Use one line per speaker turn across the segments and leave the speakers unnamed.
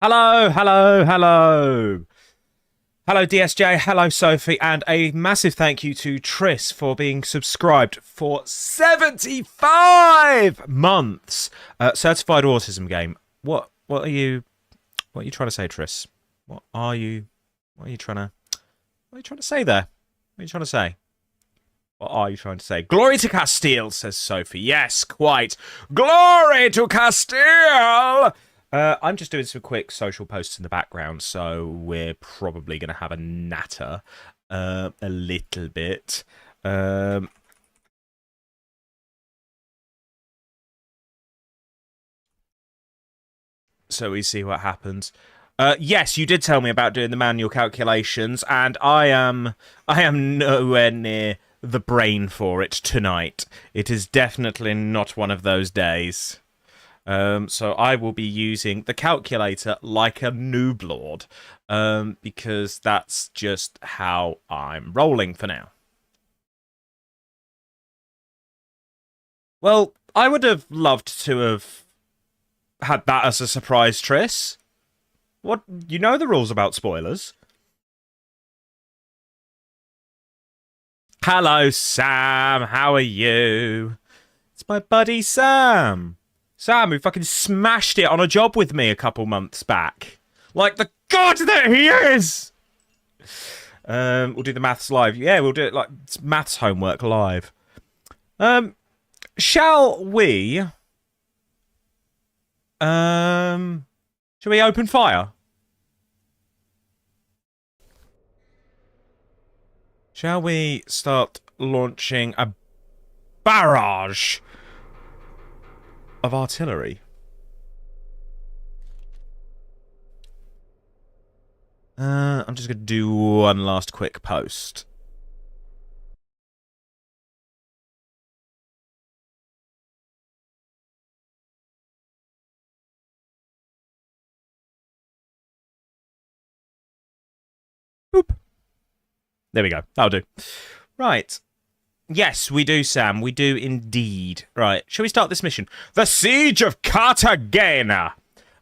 Hello, hello, hello. Hello, DSJ. Hello, Sophie. And a massive thank you to Triss for being subscribed for 75 months. Certified Autism Game. What are you trying to say, Triss? What are you trying to what are you trying to say there? What are you trying to say? What are you trying to say? Glory to Castile, says Sophie. Yes, quite. Glory to Castile! I'm just doing some quick social posts in the background, so we're probably going to have a natter a little bit. So we see what happens. Yes, you did tell me about doing the manual calculations, and I am nowhere near the brain for it tonight. It is definitely not one of those days. So I will be using the calculator like a noob lord, because that's just how I'm rolling for now. Well, I would have loved to have had that as a surprise, Triss. What, you know the rules about spoilers? Hello, Sam. How are you? It's my buddy Sam. Sam, who fucking smashed it on a job with me a couple months back. Like the god that he is! We'll do the maths live. Yeah, we'll do it like it's maths homework live. Um, shall we? Um, shall we open fire? Shall we start launching a barrage of artillery? I'm just gonna do one last quick post. Boop. There we go. That'll do. Right. Yes, we do, Sam. We do indeed. Right. Shall we start this mission? The Siege of Cartagena.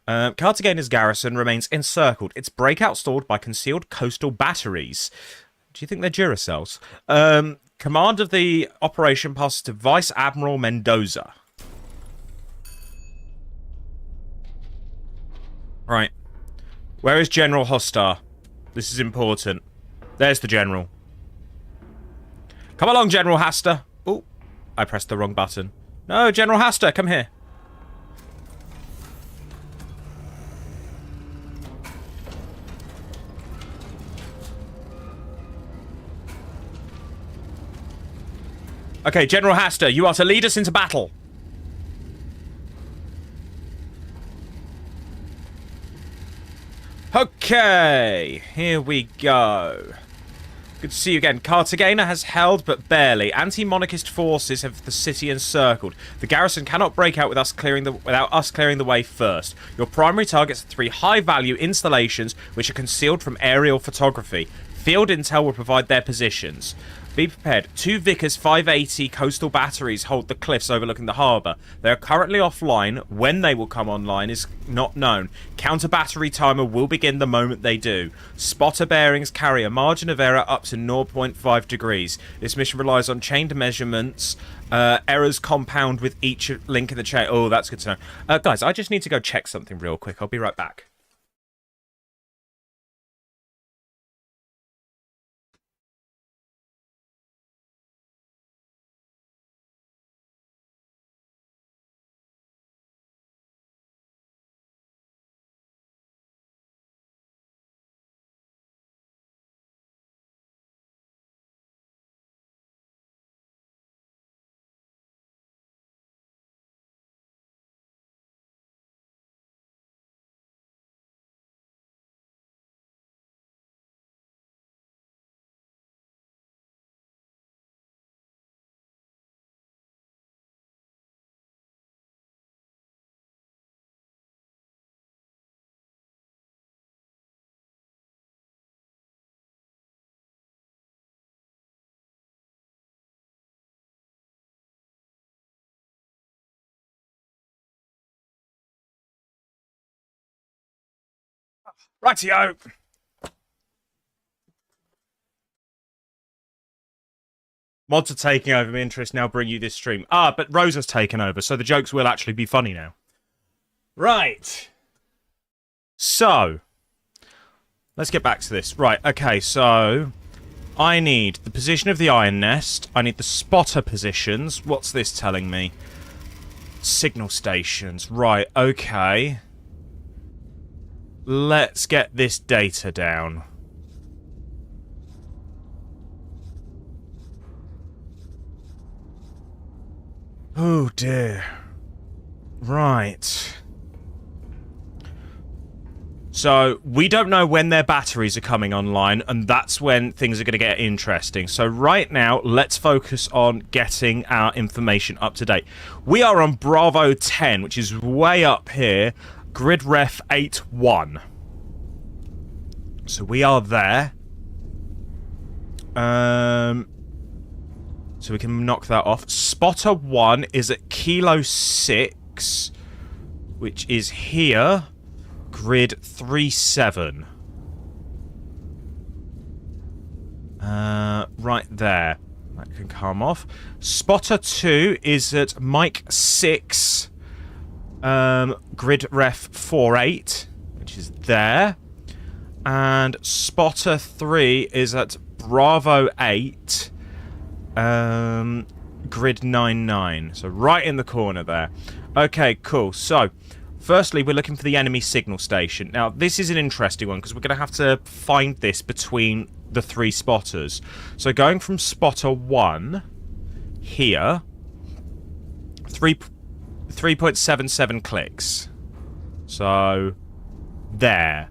Cartagena's garrison remains encircled. Its breakout stalled by concealed coastal batteries. Do you think they're Duracells? Command of the operation passes to Vice Admiral Mendoza. Right. Where is General Hostar? This is important. There's the General. Come along, General Hasta. Oh, I pressed the wrong button. No, General Hasta, come here. Okay, General Hasta, you are to lead us into battle. Okay, here we go. Good to see you again. Cartagena has held, but barely. Anti-monarchist forces have the city encircled. The garrison cannot break out without us clearing the way first. Your primary targets are 3 high-value installations, which are concealed from aerial photography. Field intel will provide their positions. Be prepared. 2 Vickers 580 coastal batteries hold the cliffs overlooking the harbour. They are currently offline. When they will come online is not known. Counter battery timer will begin the moment they do. Spotter bearings carry a margin of error up to 0.5 degrees. This mission relies on chained measurements. Errors compound with each link in the chain. Oh, that's good to know. Guys, I just need to go check something real quick. I'll be right back. Rightio. Mods are taking over. My interest now bring you this stream. Ah, but Rosa's taken over, so the jokes will actually be funny now. Right. So, let's get back to this. Right, okay, so I need the position of the iron nest. I need the spotter positions. What's this telling me? Signal stations. Right, okay. Let's get this data down. Oh dear. Right. So, we don't know when their batteries are coming online, and that's when things are going to get interesting. So right now, let's focus on getting our information up to date. We are on Bravo 10, which is way up here. Grid Ref 81. So we are there. So we can knock that off. Spotter 1 is at Kilo 6, which is here. Grid 37. Right there. That can come off. Spotter 2 is at Mike 6. Grid Ref 48, which is there. And Spotter 3 is at Bravo 8. Grid 99. So right in the corner there. Okay, cool. So, firstly, we're looking for the enemy signal station. Now, this is an interesting one, because we're going to have to find this between the 3 spotters. So, going from Spotter 1, here, 3.77 clicks. So, there.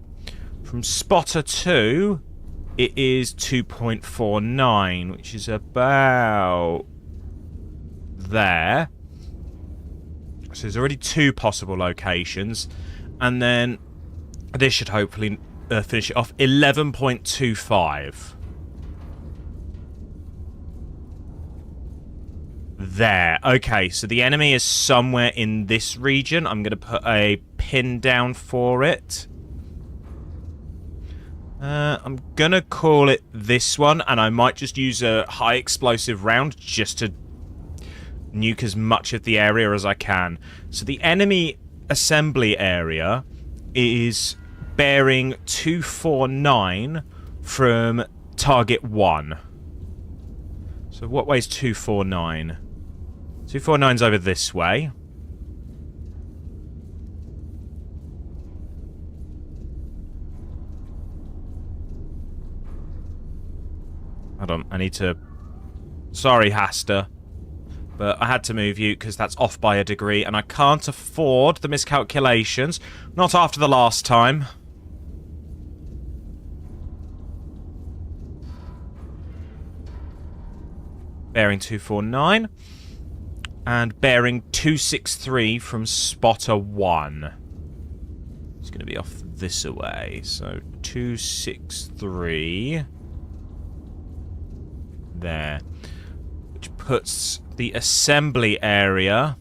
From Spotter 2, it is 2.49, which is about there. So there's already 2 possible locations. And then this should hopefully finish it off. 11.25. There. Okay, so the enemy is somewhere in this region. I'm going to put a pin down for it. I'm going to call it this one, and I might just use a high explosive round just to nuke as much of the area as I can. So the enemy assembly area is bearing 249 from target 1. So what way is 249? 249's over this way. Hold on, I need to... Sorry, Hasta. But I had to move you because that's off by a degree, and I can't afford the miscalculations. Not after the last time. Bearing 249. And bearing 263 from Spotter 1. It's going to be off this away. So 263... there, which puts the assembly area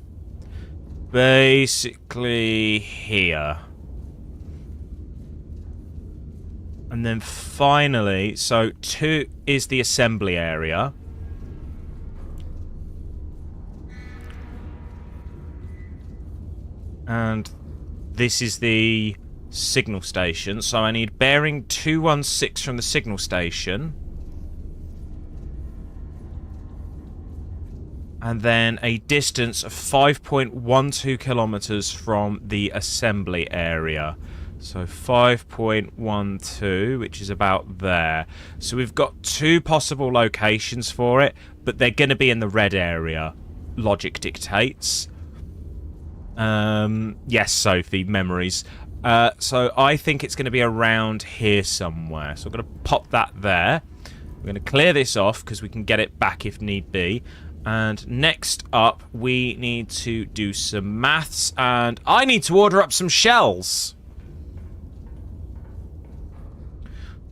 basically here. And then finally, so 2 is the assembly area. And this is the signal station. So I need bearing 216 from the signal station. And then a distance of 5.12 kilometers from the assembly area. So 5.12, which is about there. So we've got 2 possible locations for it, but they're going to be in the red area. Logic dictates. Yes, Sophie, memories. So I think it's going to be around here somewhere. So I'm going to pop that there. We're going to clear this off because we can get it back if need be. And next up, we need to do some maths, and I need to order up some shells.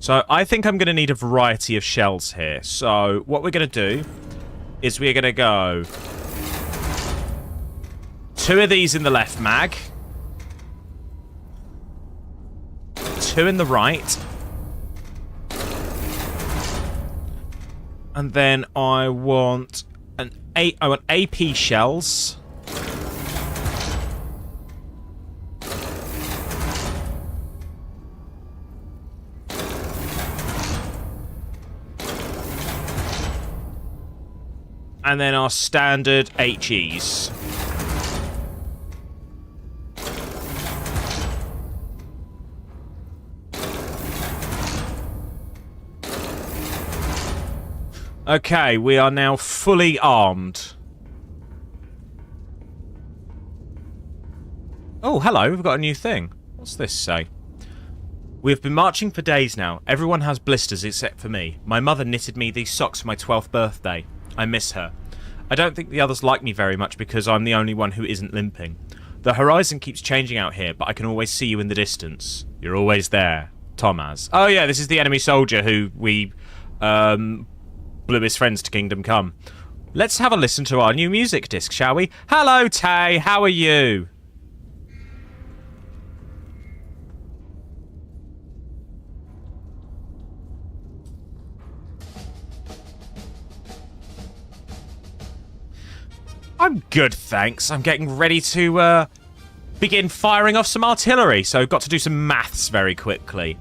So I think I'm going to need a variety of shells here. So what we're going to do is we're going to go 2 of these in the left mag, 2 2 in the right. And then I want I want AP shells. And then our standard HEs. Okay, we are now fully armed. Oh, hello, we've got a new thing. What's this say? We have been marching for days now. Everyone has blisters except for me. My mother knitted me these socks for my 12th birthday. I miss her. I don't think the others like me very much because I'm the only one who isn't limping. The horizon keeps changing out here, but I can always see you in the distance. You're always there. Tomaz. Oh yeah, this is the enemy soldier who we blew his friends to Kingdom Come. Let's have a listen to our new music disc, shall we? Hello, Tay. How are you? I'm good, thanks. I'm getting ready to begin firing off some artillery, so I've got to do some maths very quickly.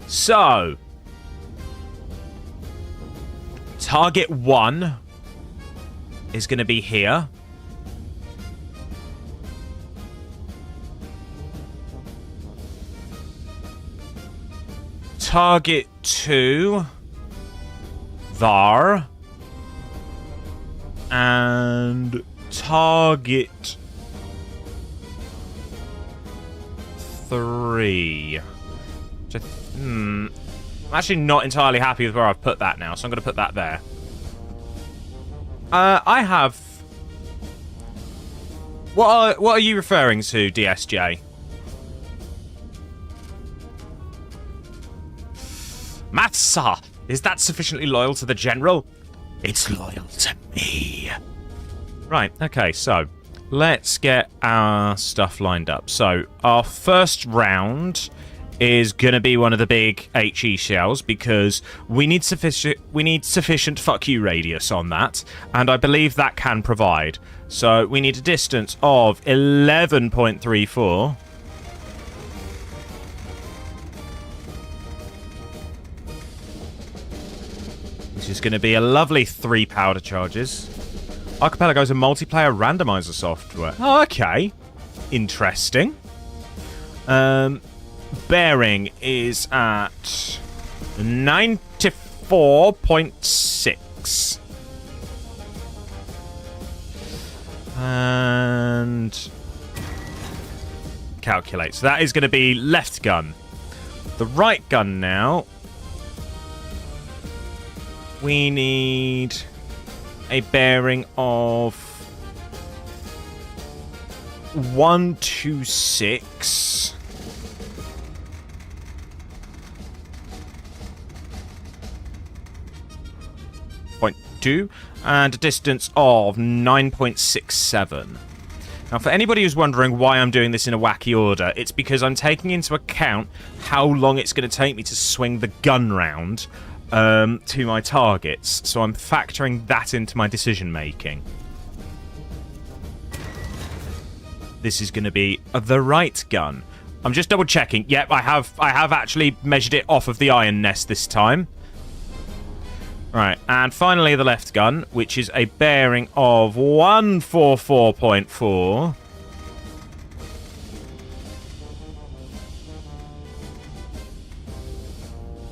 So, target 1 is going to be here. Target 2, there. And target 3. I'm actually not entirely happy with where I've put that now, so I'm going to put that there. I have... What are you referring to, DSJ? Matsa! Is that sufficiently loyal to the General? It's loyal to me. Right, okay, so let's get our stuff lined up. So our first round is going to be one of the big HE shells because we need sufficient fuck you radius on that, and I believe that can provide. So we need a distance of 11.34. Which is going to be a lovely 3 powder charges. Archipelago is a multiplayer randomizer software. Oh, okay. Interesting. Bearing is at 94.6. And calculate. So that is going to be left gun. The right gun now. We need a bearing of 126. And a distance of 9.67. Now, for anybody who's wondering why I'm doing this in a wacky order, it's because I'm taking into account how long it's going to take me to swing the gun round to my targets. So I'm factoring that into my decision making. This is going to be the right gun. I'm just double checking. Yep, I have actually measured it off of the iron nest this time. Right, and finally the left gun, which is a bearing of 144.4.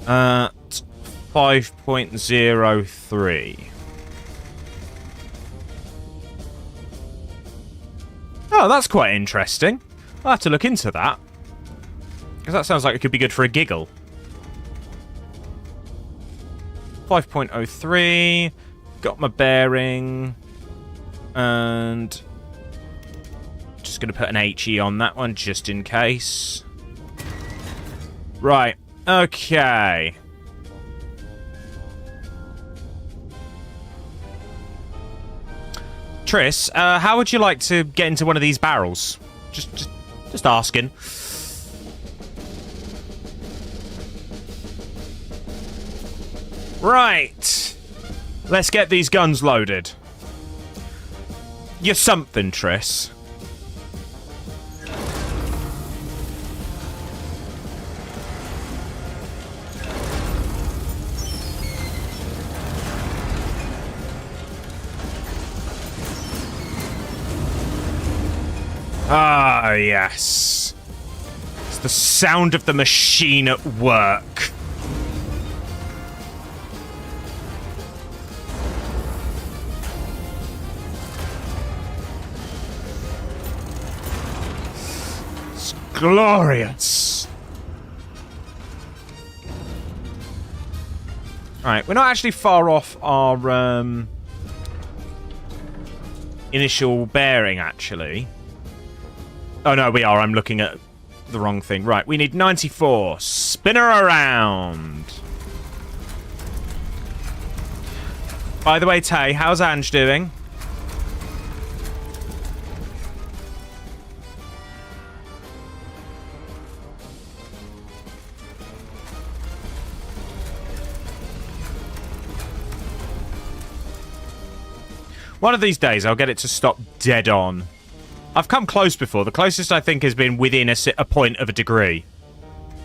At 5.03. Oh, that's quite interesting. I'll have to look into that. Because that sounds like it could be good for a giggle. 5.03, got my bearing, and just going to put an HE on that one just in case. Right, okay. Triss, how would you like to get into one of these barrels? Just asking. Right. Let's get these guns loaded. You're something, Triss. Ah, yes. It's the sound of the machine at work. It's glorious. Alright, we're not actually far off our initial bearing, actually. Oh, no, we are. I'm looking at the wrong thing. Right, we need 94. Spin her around. By the way, Tay, how's Ange doing? One of these days, I'll get it to stop dead on. I've come close before. The closest, I think, has been within a point of a degree.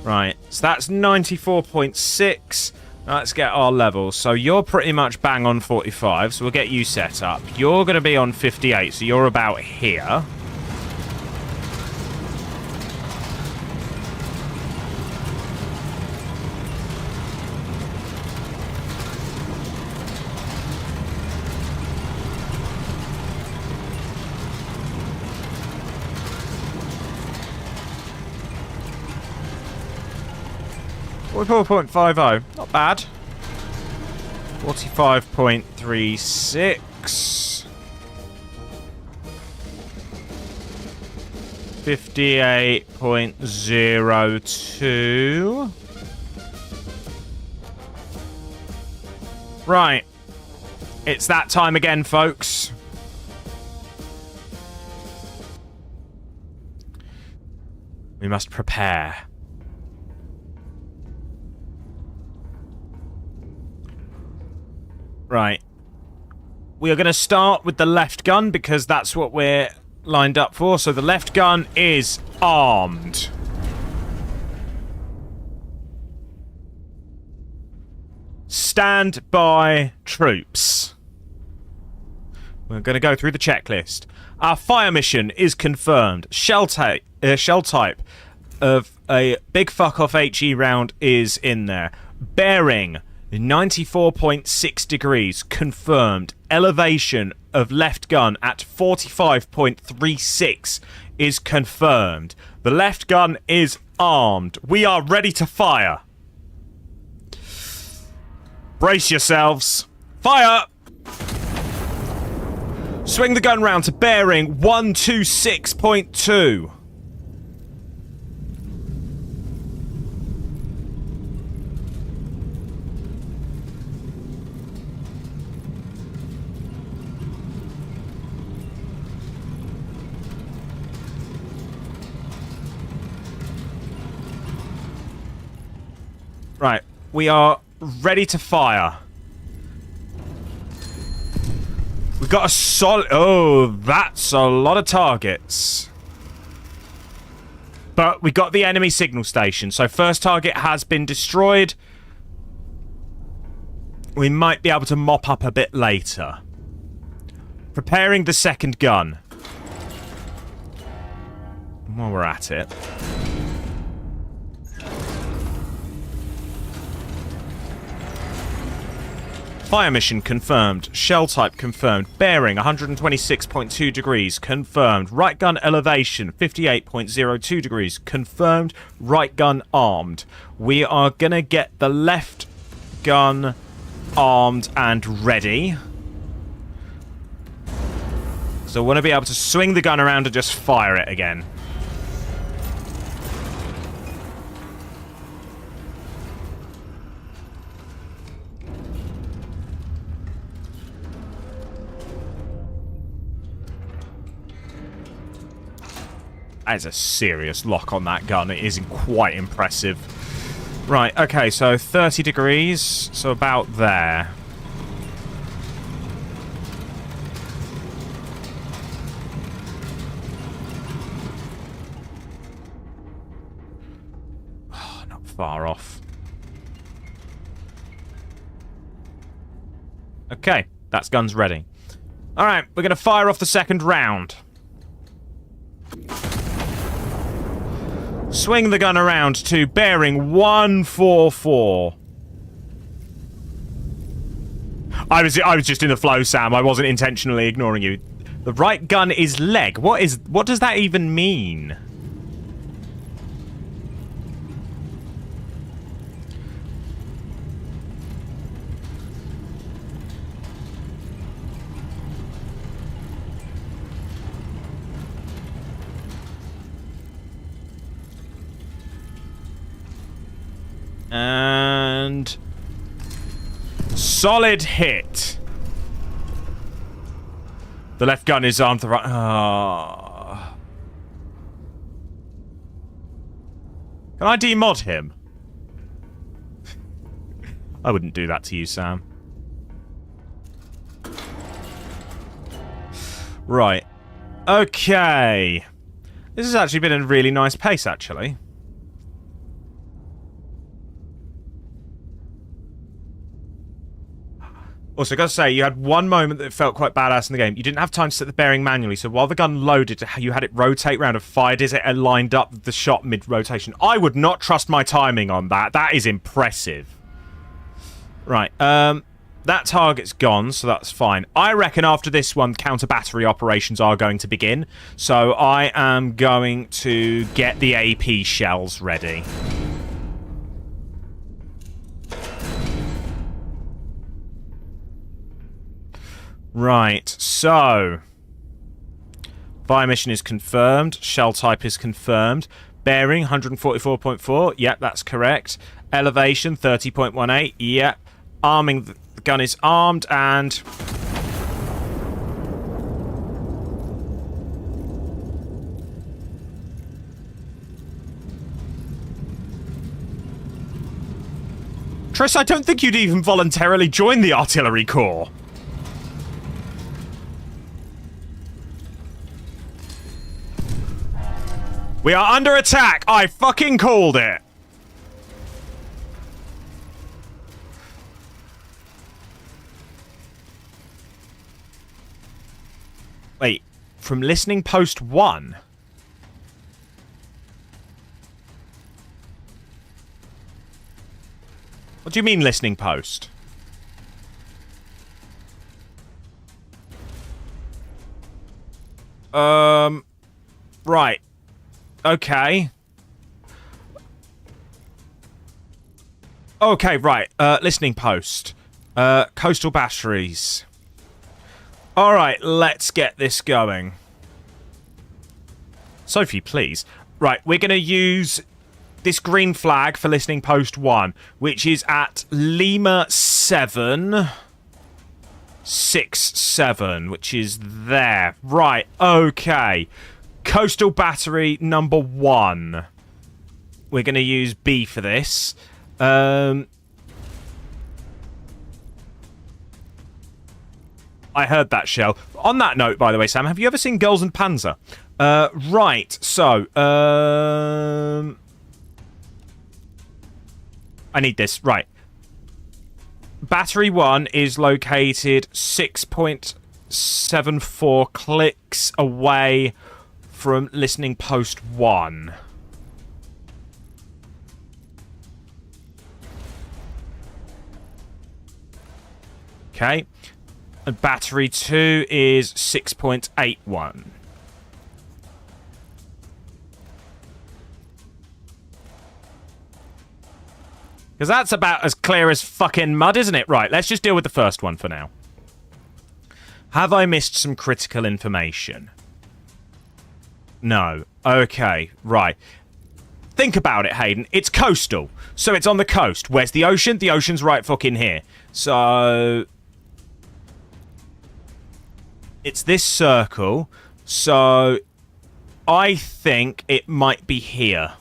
Right, so that's 94.6. Let's get our levels. So you're pretty much bang on 45, so we'll get you set up. You're going to be on 58, so you're about here. .50, not bad. 45.36. 58.02. Right. It's that time again, folks. We must prepare. Right. We are going to start with the left gun because that's what we're lined up for. So the left gun is armed. Stand by, troops. We're going to go through the checklist. Our fire mission is confirmed. Shell type of a big fuck off HE round is in there. Bearing 94.6 degrees, confirmed. Elevation of left gun at 45.36 is confirmed. The left gun is armed. We are ready to fire. Brace yourselves. Fire! Swing the gun round to bearing 126.2. Right, we are ready to fire. We've got a solid... Oh, that's a lot of targets. But we got the enemy signal station, so first target has been destroyed. We might be able to mop up a bit later. Preparing the second gun. While we're at it... Fire mission confirmed. Shell type confirmed. Bearing 126.2 degrees confirmed. Right gun elevation 58.02 degrees confirmed. Right gun armed. We are gonna get the left gun armed and ready. So I want to be able to swing the gun around and just fire it again. That is a serious lock on that gun. It is quite impressive. Right, okay, so 30 degrees, so about there. Oh, not far off. Okay, that's guns ready. Alright, we're going to fire off the second round. Swing the gun around to bearing 144. I was just in the flow, Sam. I wasn't intentionally ignoring you. The right gun is leg. What does that even mean? And solid hit. The left gun is armed. The right. Oh. Can I demod him? I wouldn't do that to you, Sam. Right. Okay. This has actually been a really nice pace, actually. Also, gotta say, you had one moment that felt quite badass in the game. You didn't have time to set the bearing manually, so while the gun loaded, you had it rotate round and fired as it lined up the shot mid-rotation. I would not trust my timing on that. That is impressive. Right, that target's gone, so that's fine. I reckon after this one, counter-battery operations are going to begin, so I am going to get the AP shells ready. Right, so fire mission is confirmed, shell type is confirmed, bearing 144.4, yep, that's correct, elevation 30.18, yep, arming, the gun is armed, and Triss, I don't think you'd even voluntarily join the artillery corps. We are under attack! I fucking called it! Wait, from listening post 1? What do you mean listening post? Right. Okay. Okay, right. Listening post. Coastal batteries. Alright, let's get this going. Sophie, please. Right, we're going to use this green flag for listening post 1, which is at Lima 767, which is there. Right, okay. Coastal battery number 1. We're going to use B for this. I heard that shell. On that note, by the way, Sam, have you ever seen Girls and Panzer? Right, so, I need this. Right. Battery 1 is located 6.74 clicks away from listening post 1. Okay. And battery 2 is 6.81. Because that's about as clear as fucking mud, isn't it? Right, let's just deal with the first one for now. Have I missed some critical information? No. Okay, right. Think about it, Hayden. It's coastal. So it's on the coast. Where's the ocean? The ocean's right fucking here. So it's this circle. So I think it might be here.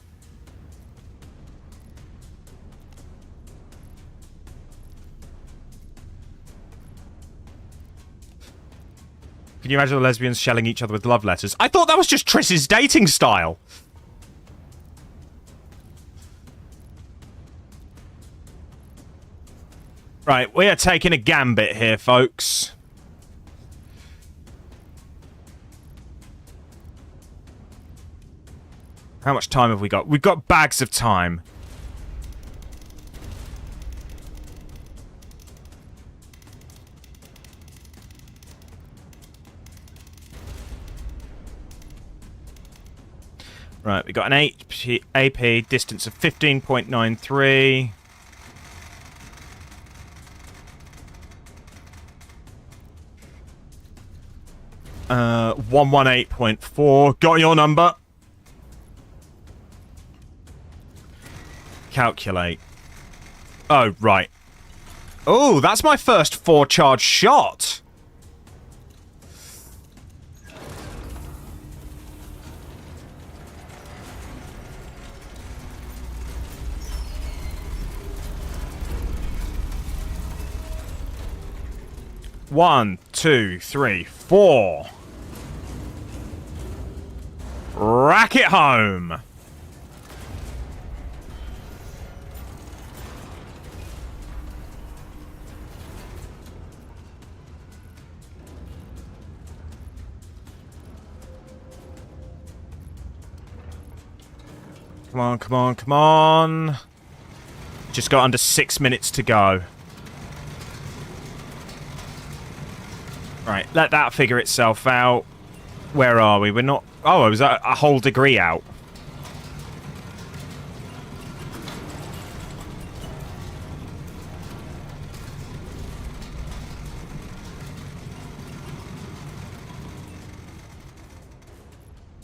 Can you imagine the lesbians shelling each other with love letters? I thought that was just Triss's dating style. Right, we are taking a gambit here, folks. How much time have we got? We've got bags of time. Right, we got an AP distance of 15.93. Uh, 118.4. Got your number. Calculate. Oh, right. Oh, that's my first 4-charge shot. One, two, three, four. Rack it home. Come on, come on, come on. Just got under 6 minutes to go. Right, let that figure itself out. Where are we? We're not... Oh, I was a whole degree out.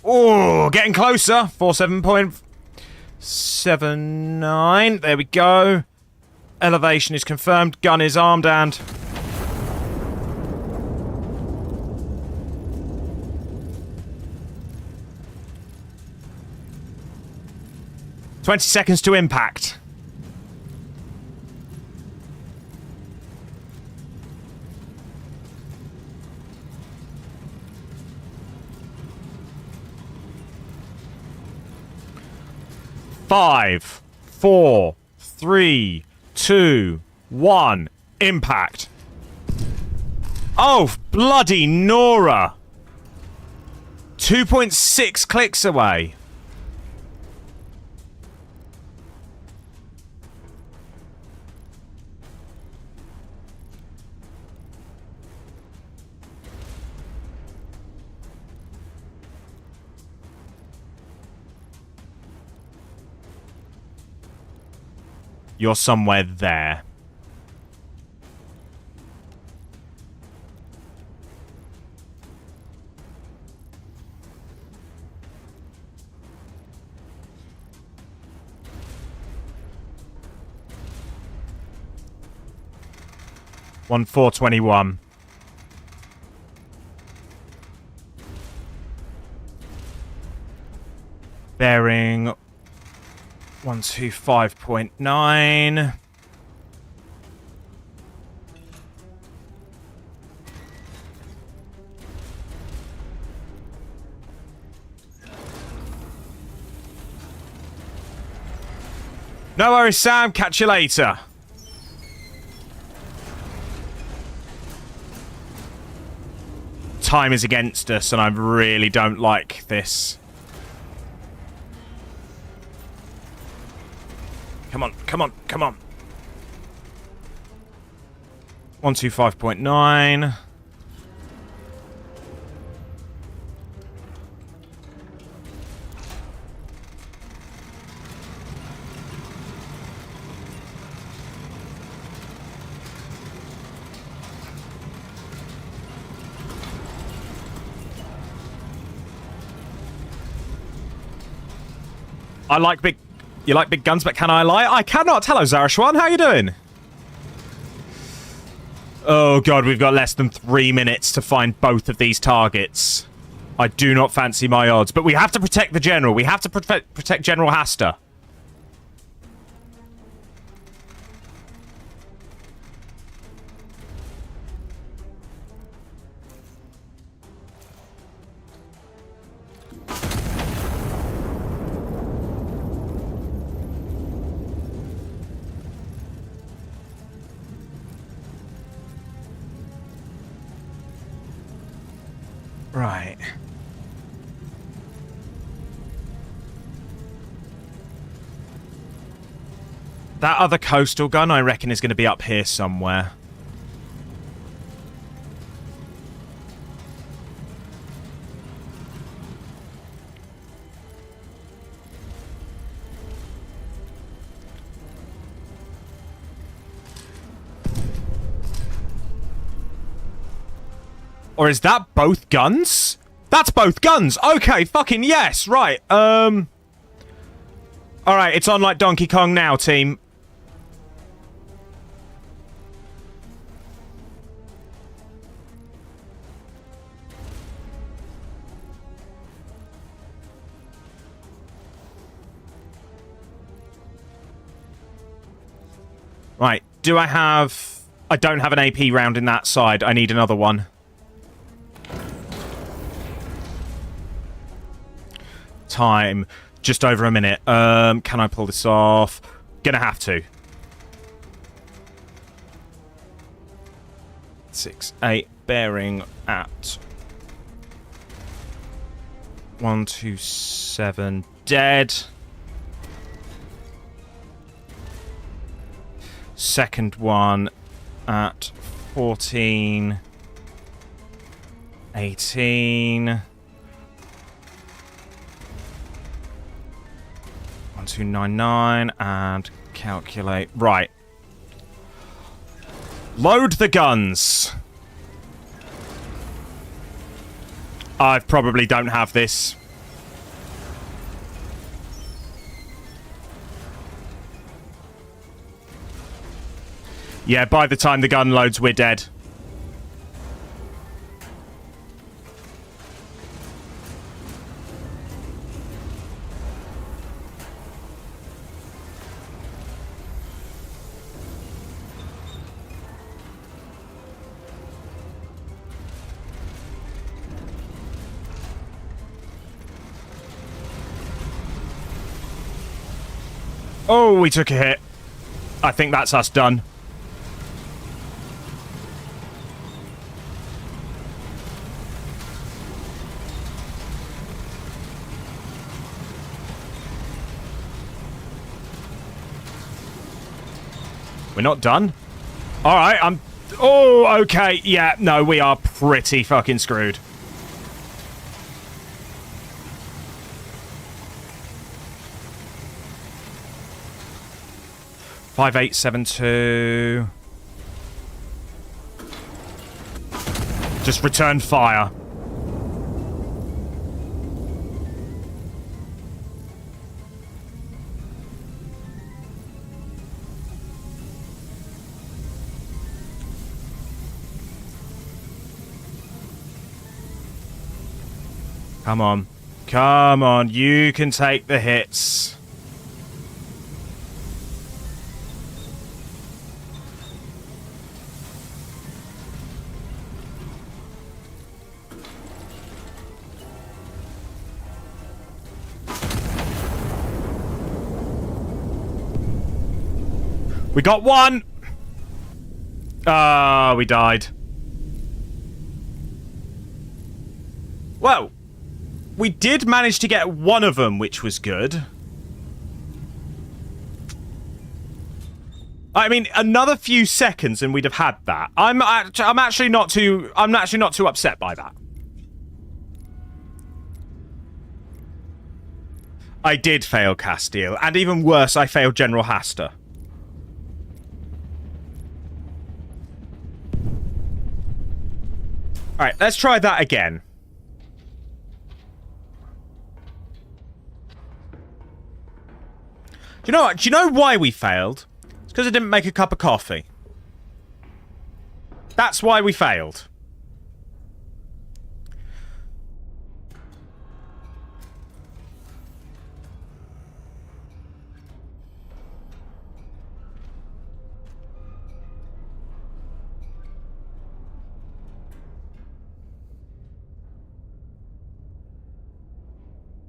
Oh, getting closer. 47.79. There we go. Elevation is confirmed. Gun is armed and... 20 seconds to impact. Five, four, three, two, one. Impact. Oh, bloody Nora. 2.6 clicks away. You're somewhere there. One 421. Bearing 125.9. No worries, Sam. Catch you later. Time is against us, and I really don't like this. Come on, come on, come on. 125.9. I like big... You like big guns, but can I lie? I cannot. Hello, Zarashwan. How you doing? Oh, God. We've got less than 3 minutes to find both of these targets. I do not fancy my odds. But we have to protect the General. We have to protect General Hasta. Right. That other coastal gun, I reckon, is going to be up here somewhere. Or is that both guns? That's both guns! Okay, fucking yes! Right, Alright, it's on like Donkey Kong now, team. Right, do I have... I don't have an AP round in that side. I need another one. Time. Just over a minute. Can I pull this off? Gonna have to. 6, 8. Bearing at 127. Dead. Second one at 14. 18. 1299 and calculate. Right. Load the guns. I probably don't have this. Yeah, by the time the gun loads, we're dead. Oh, we took a hit. I think that's us done. We're not done? Alright, I'm... Oh, okay. Yeah, no, we are pretty fucking screwed. Five, 8, 7, 2. Just return fire. Come on. Come on, you can take the hits. We got one! Ah, we died. Well, we did manage to get one of them, which was good. I mean, another few seconds and we'd have had that. I'm actually not too upset by that. I did fail Castile, and even worse, I failed General Hasta. Alright, let's try that again. Do you know what? Do you know why we failed? It's because I didn't make a cup of coffee. That's why we failed.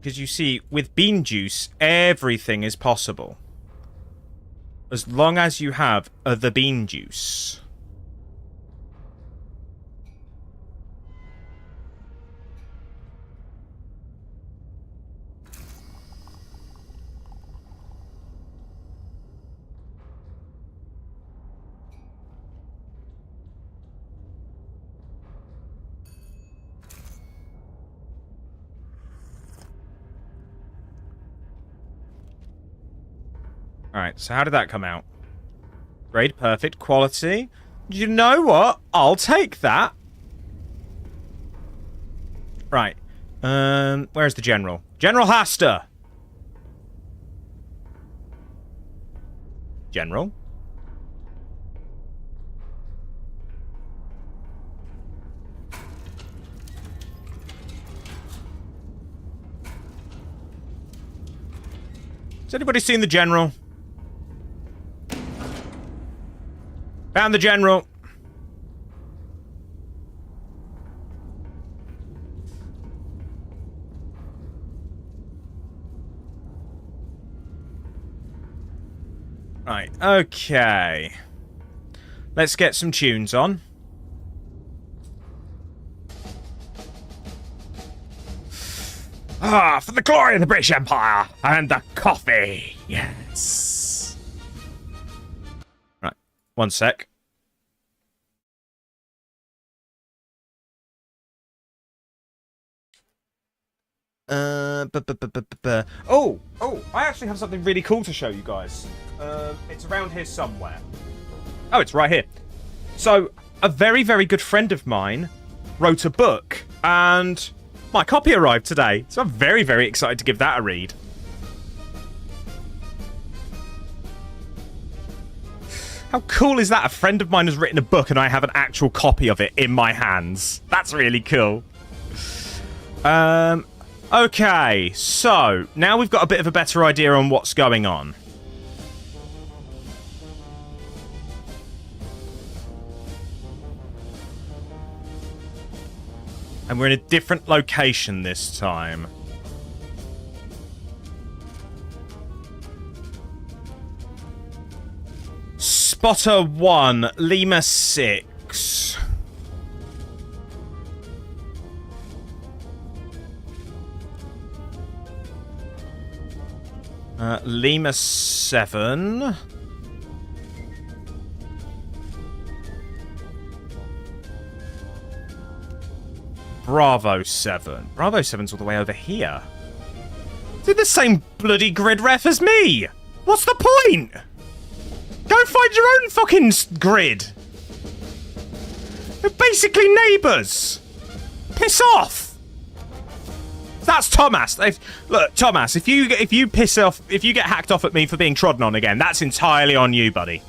Because you see, with bean juice, everything is possible. As long as you have the bean juice. Alright, so how did that come out? Grade perfect. Quality. You know what? I'll take that. Right. Where's the general? General Haster! General? Has anybody seen the general? Found the general. Right, okay. Let's get some tunes on. Ah, for the glory of the British Empire and the coffee. Yes. Right, one sec. Oh, I actually have something really cool to show you guys. It's around here somewhere. Oh, it's right here. So, a very, very good friend of mine wrote a book, and my copy arrived today. So I'm very, very excited to give that a read. How cool is that? A friend of mine has written a book, and I have an actual copy of it in my hands. That's really cool. Okay, so now we've got a bit of a better idea on what's going on. And we're in a different location this time. Spotter 1, Lima 6. Lima 7. Bravo 7. Bravo 7's all the way over here. It's in the same bloody grid ref as me! What's the point? Go find your own fucking grid! They're basically neighbours! Piss off! That's Thomas. Look, Thomas, if you piss off, if you get hacked off at me for being trodden on again, that's entirely on you, buddy.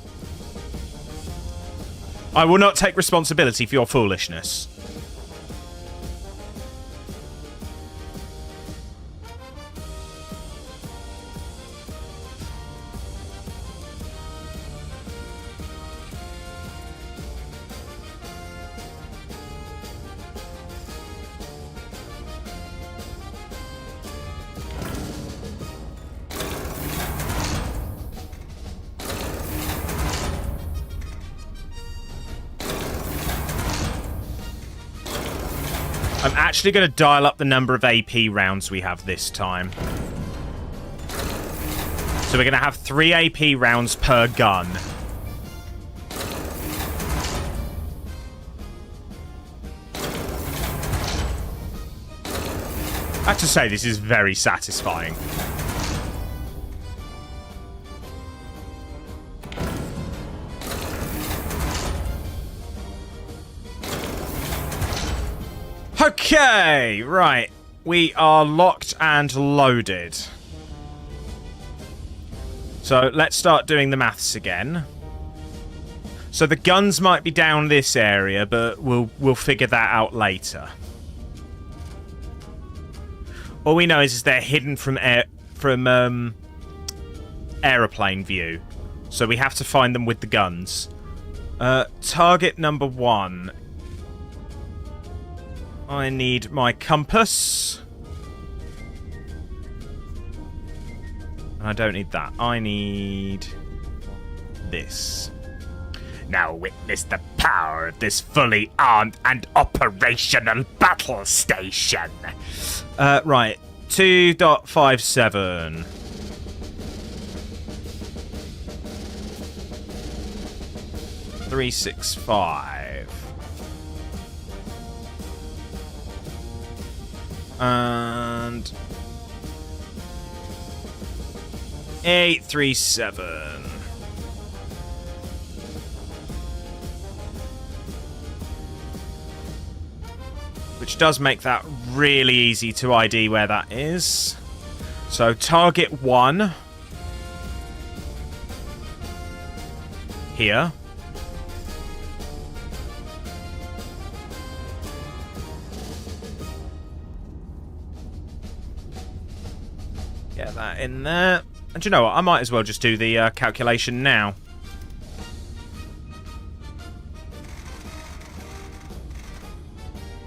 I will not take responsibility for your foolishness. I'm actually going to dial up the number of AP rounds we have this time. So we're going to have 3 AP rounds per gun. I have to say, this is very satisfying. Okay, right. We are locked and loaded. So let's start doing the maths again. So the guns might be down this area, but we'll figure that out later. All we know is they're hidden from aeroplane view. So we have to find them with the guns. Target number 1. I need my compass. And I don't need that. I need this. Now witness the power of this fully armed and operational battle station. Right. 2.57. $365. And 837. Which does make that really easy to ID where that is. So target 1. Here. Get that in there. And you know what? I might as well just do the calculation now.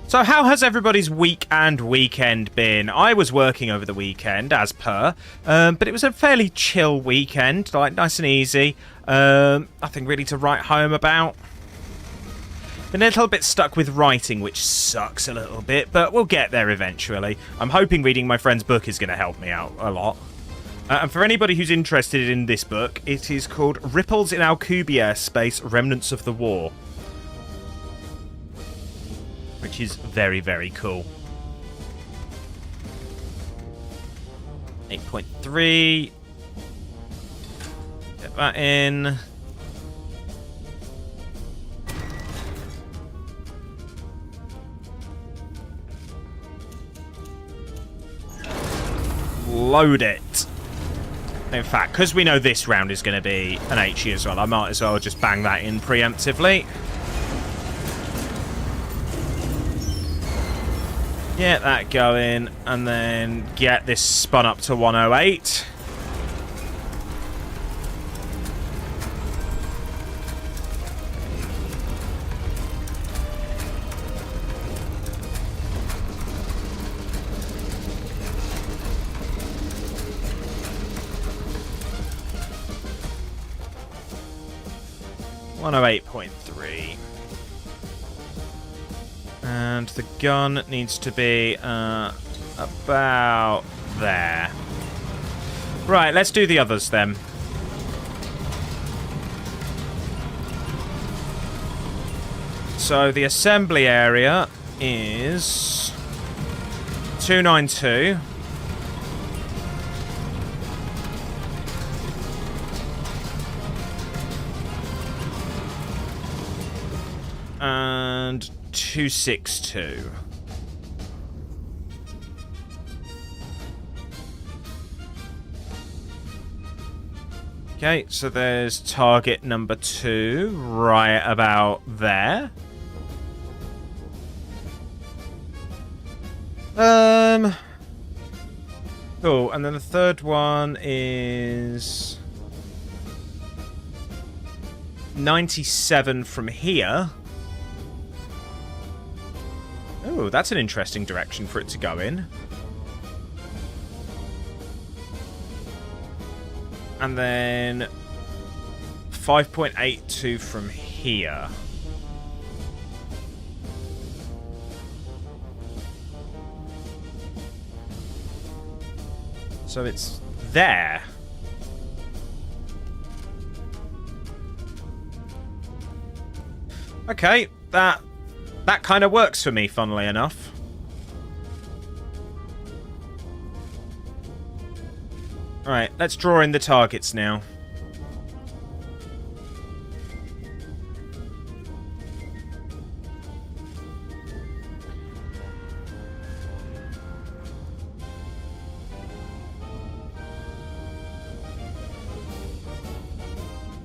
So how has everybody's week and weekend been? I was working over the weekend, as per, but it was a fairly chill weekend, like nice and easy. Nothing really to write home about. Been a little bit stuck with writing, which sucks a little bit, but we'll get there eventually. I'm hoping reading my friend's book is going to help me out a lot. And for anybody who's interested in this book, it is called Ripples in Alcubierre Space, Remnants of the War. Which is very, very cool. 8.3. Get that in. Load it. In fact, because we know this round is going to be an HE as well, I might as well just bang that in preemptively. Get that going, and then get this spun up to 108. One 108.3. And the gun needs to be about there. Right, let's do the others then. So the assembly area is 292. And 262. Okay, so there's target number 2 right about there. Cool, and then the third one is 97 from here. Oh, that's an interesting direction for it to go in. And then 5.82 from here. So it's there. Okay, that kind of works for me, funnily enough. Alright, let's draw in the targets now.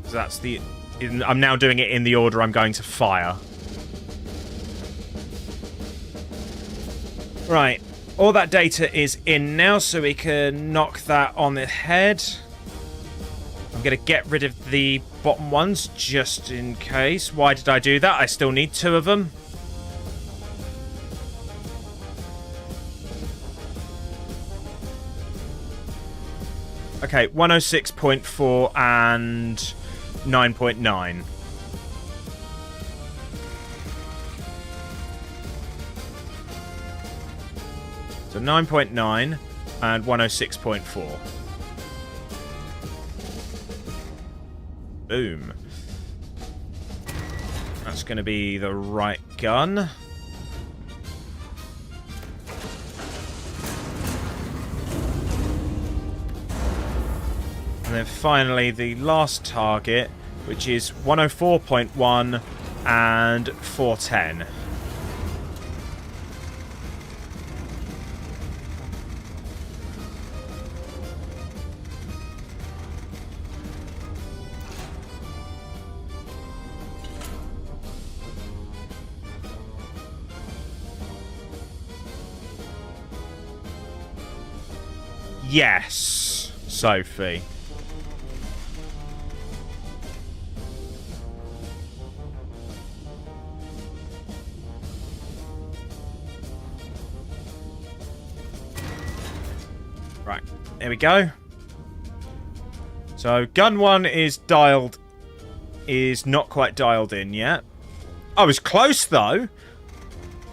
So that's the... I'm now doing it in the order I'm going to fire. Right, all that data is in now, so we can knock that on the head. I'm going to get rid of the bottom ones, just in case. Why did I do that? I still need 2 of them. Okay, 106.4 and 9.9. So 9.9 and 106.4. Boom. That's going to be the right gun. And then finally the last target, which is 104.1 and 410. Yes, Sophie. Right, there we go. So, gun 1 is not quite dialed in yet. I was close, though.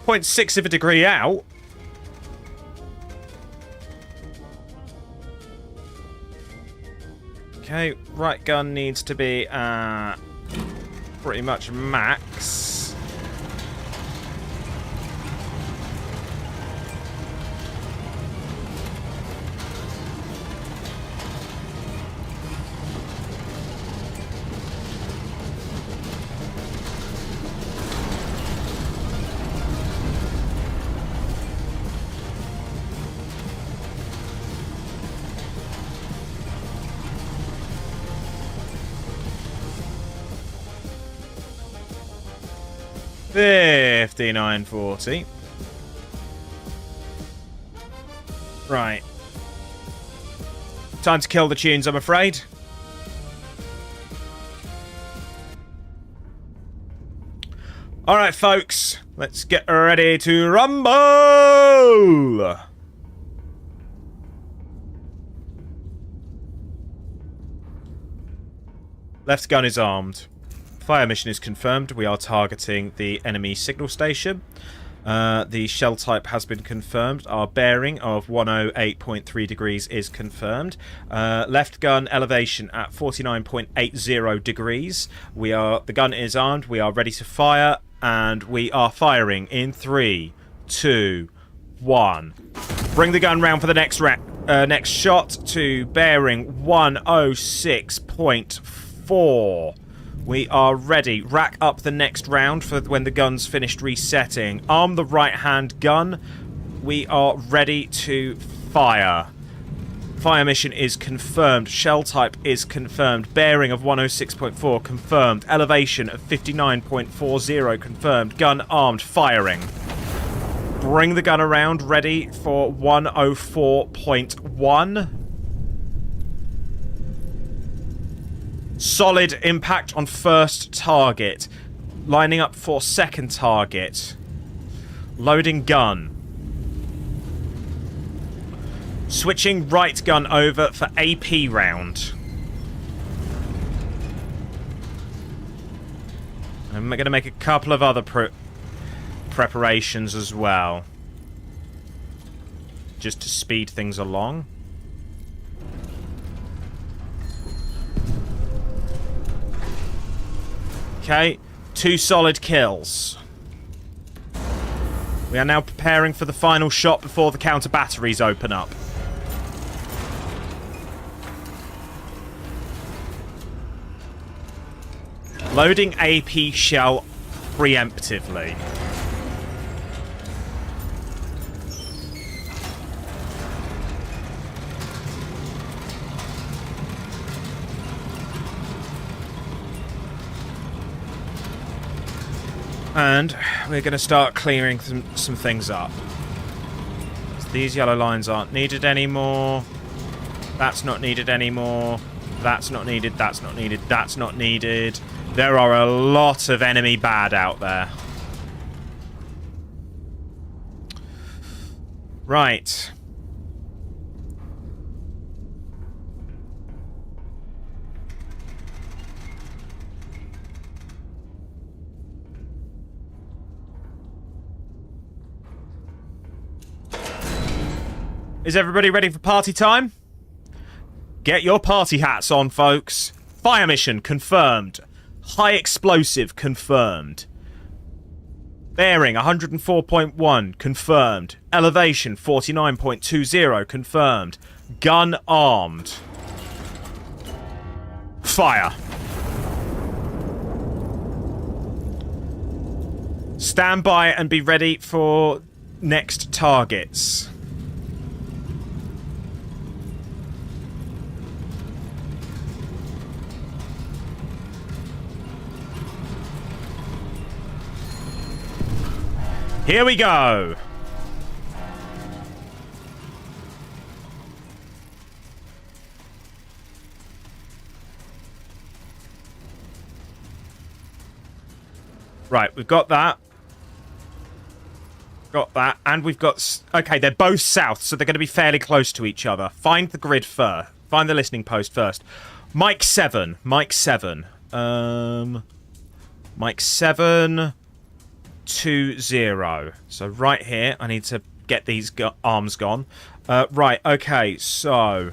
0.6 of a degree out. Okay, right gun needs to be pretty much max. $59.40. Right. Time to kill the tunes, I'm afraid. Alright, folks. Let's get ready to rumble! Left gun is armed. Fire mission is confirmed. We are targeting the enemy signal station. The shell type has been confirmed. Our bearing of 108.3 degrees is confirmed. Left gun elevation at 49.80 degrees. The gun is armed. We are ready to fire, and we are firing in 3, 2, 1. Bring the gun round for the next shot to bearing 106.4. We are ready. Rack up the next round for when the gun's finished resetting. Arm the right-hand gun. We are ready to fire. Fire mission is confirmed. Shell type is confirmed. Bearing of 106.4 confirmed. Elevation of 59.40 confirmed. Gun armed. Firing. Bring the gun around. Ready for 104.1. Solid impact on first target. Lining up for second target. Loading gun. Switching right gun over for AP round. I'm going to make a couple of other preparations as well. Just to speed things along. Okay, 2 solid kills. We are now preparing for the final shot before the counter batteries open up. Loading AP shell preemptively. And we're going to start clearing some things up. So these yellow lines aren't needed anymore. That's not needed anymore. That's not needed. That's not needed. That's not needed. There are a lot of enemy bad out there. Right. Is everybody ready for party time? Get your party hats on, folks. Fire mission confirmed. High explosive confirmed. Bearing 104.1 confirmed. Elevation 49.20 confirmed. Gun armed. Fire. Stand by and be ready for next targets. Here we go. Right, we've got that. Got that. And we've got... Okay, they're both south, so they're going to be fairly close to each other. Find the grid first. Find the listening post first. Mike 7. Mike 7. Mike 7... 2-0. So right here, I need to get these arms gone. Right, okay, so...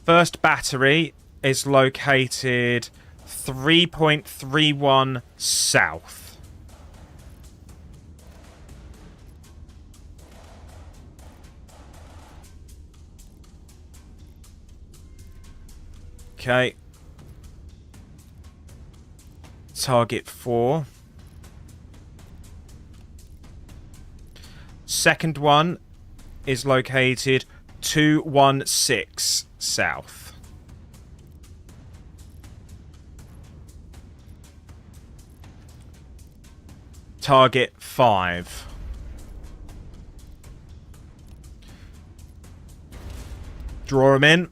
First battery is located 3.31 south. Okay. Target 4. Second one is located 216 south. Target 5. Draw him in.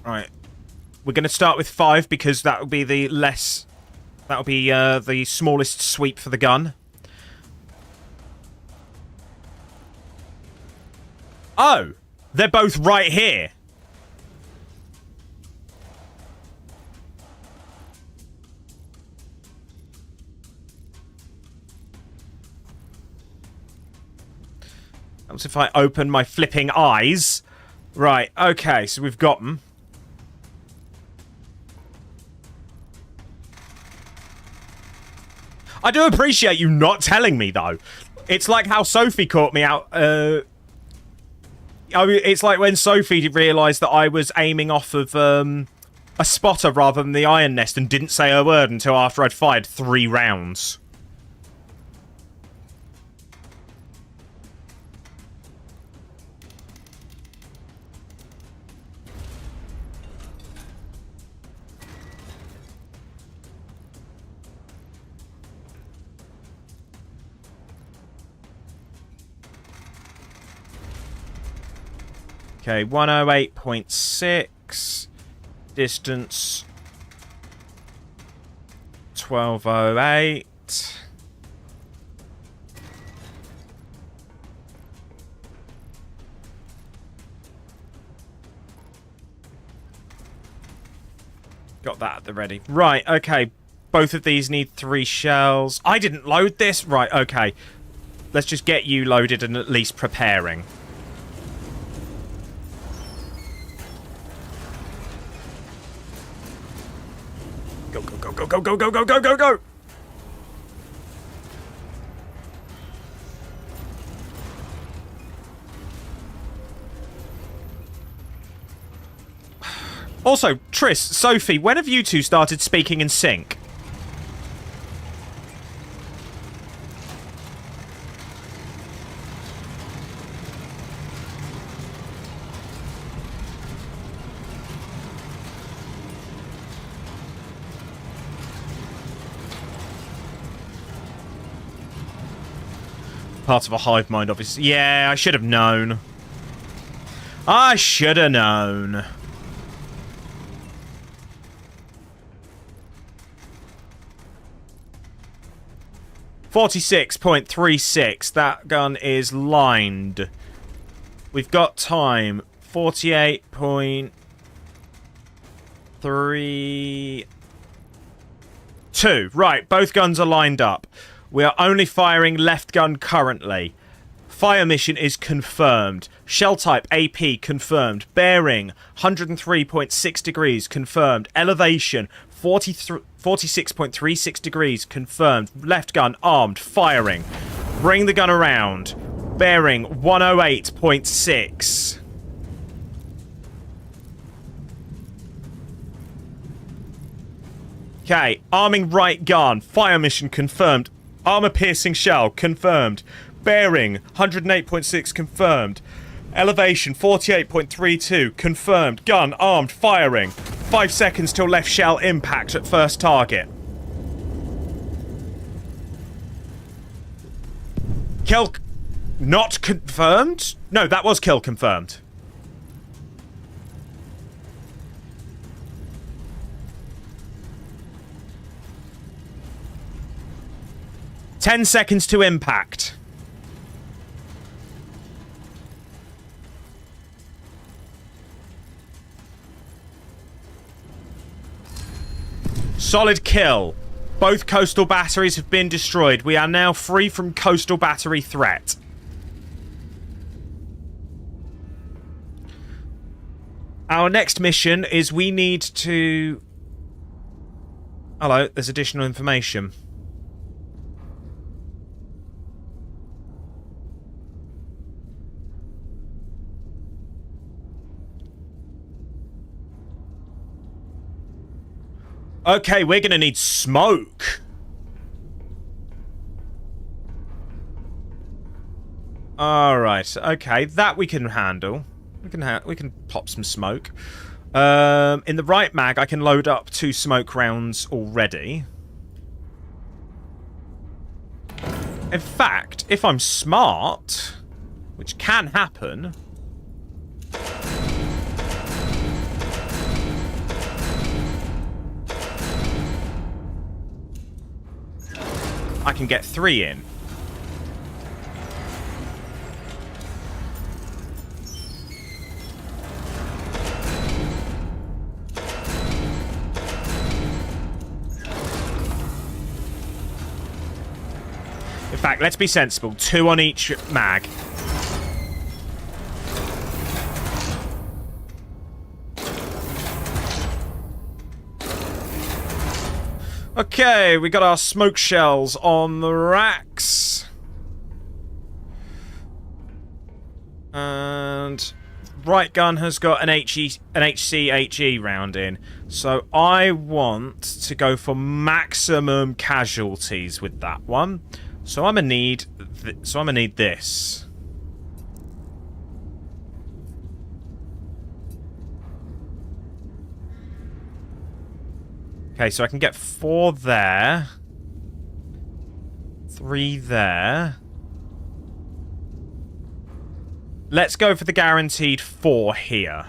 Right. We're going to start with 5 because that will be the less... That will be the smallest sweep for the gun. Oh! They're both right here. That's if I open my flipping eyes. Right, okay, so we've got them. I do appreciate you not telling me, though. It's like how Sophie caught me out. It's like when Sophie realised that I was aiming off of a spotter rather than the iron nest and didn't say a word until after I'd fired 3 rounds. Okay, 108.6. Distance 1208. Got that at the ready. Right, okay. Both of these need 3 shells. I didn't load this. Right, okay. Let's just get you loaded and at least preparing. Go, go, go, go, go, go, go, go, go, go, go! Also, Triss, Sophie, when have you two started speaking in sync? Part of a hive mind, obviously. Yeah, I should have known. I should have known. .36. That gun is lined. We've got time. 48.32. Right, both guns are lined up. We are only firing left gun currently. Fire mission is confirmed. Shell type AP confirmed. Bearing 103.6 degrees confirmed. Elevation 46.36 degrees, confirmed. Left gun, armed, firing. Bring the gun around. Bearing 108.6. Okay, arming right gun. Fire mission confirmed. Armor-piercing shell confirmed. Bearing 108.6 confirmed. Elevation 48.32 confirmed. Gun armed, firing. 5 seconds till left shell impact at first target. Kill not confirmed? No, that was kill confirmed. Ten seconds to impact. Solid kill. Both coastal batteries have been destroyed. We are now free from coastal battery threat. Our next mission is we need to... Hello, there's additional information. Okay, we're gonna need smoke. Alright, okay, that we can handle. We can pop some smoke. In the right mag, I can load up 2 smoke rounds already. In fact, if I'm smart, which can happen... I can get 3 in. In fact, let's be sensible. 2 on each mag. Okay, we got our smoke shells on the racks. And right gun has got an HCHE round in. So I want to go for maximum casualties with that one. So I'm gonna need this. Okay, so I can get 4 there. 3 there. Let's go for the guaranteed 4 here.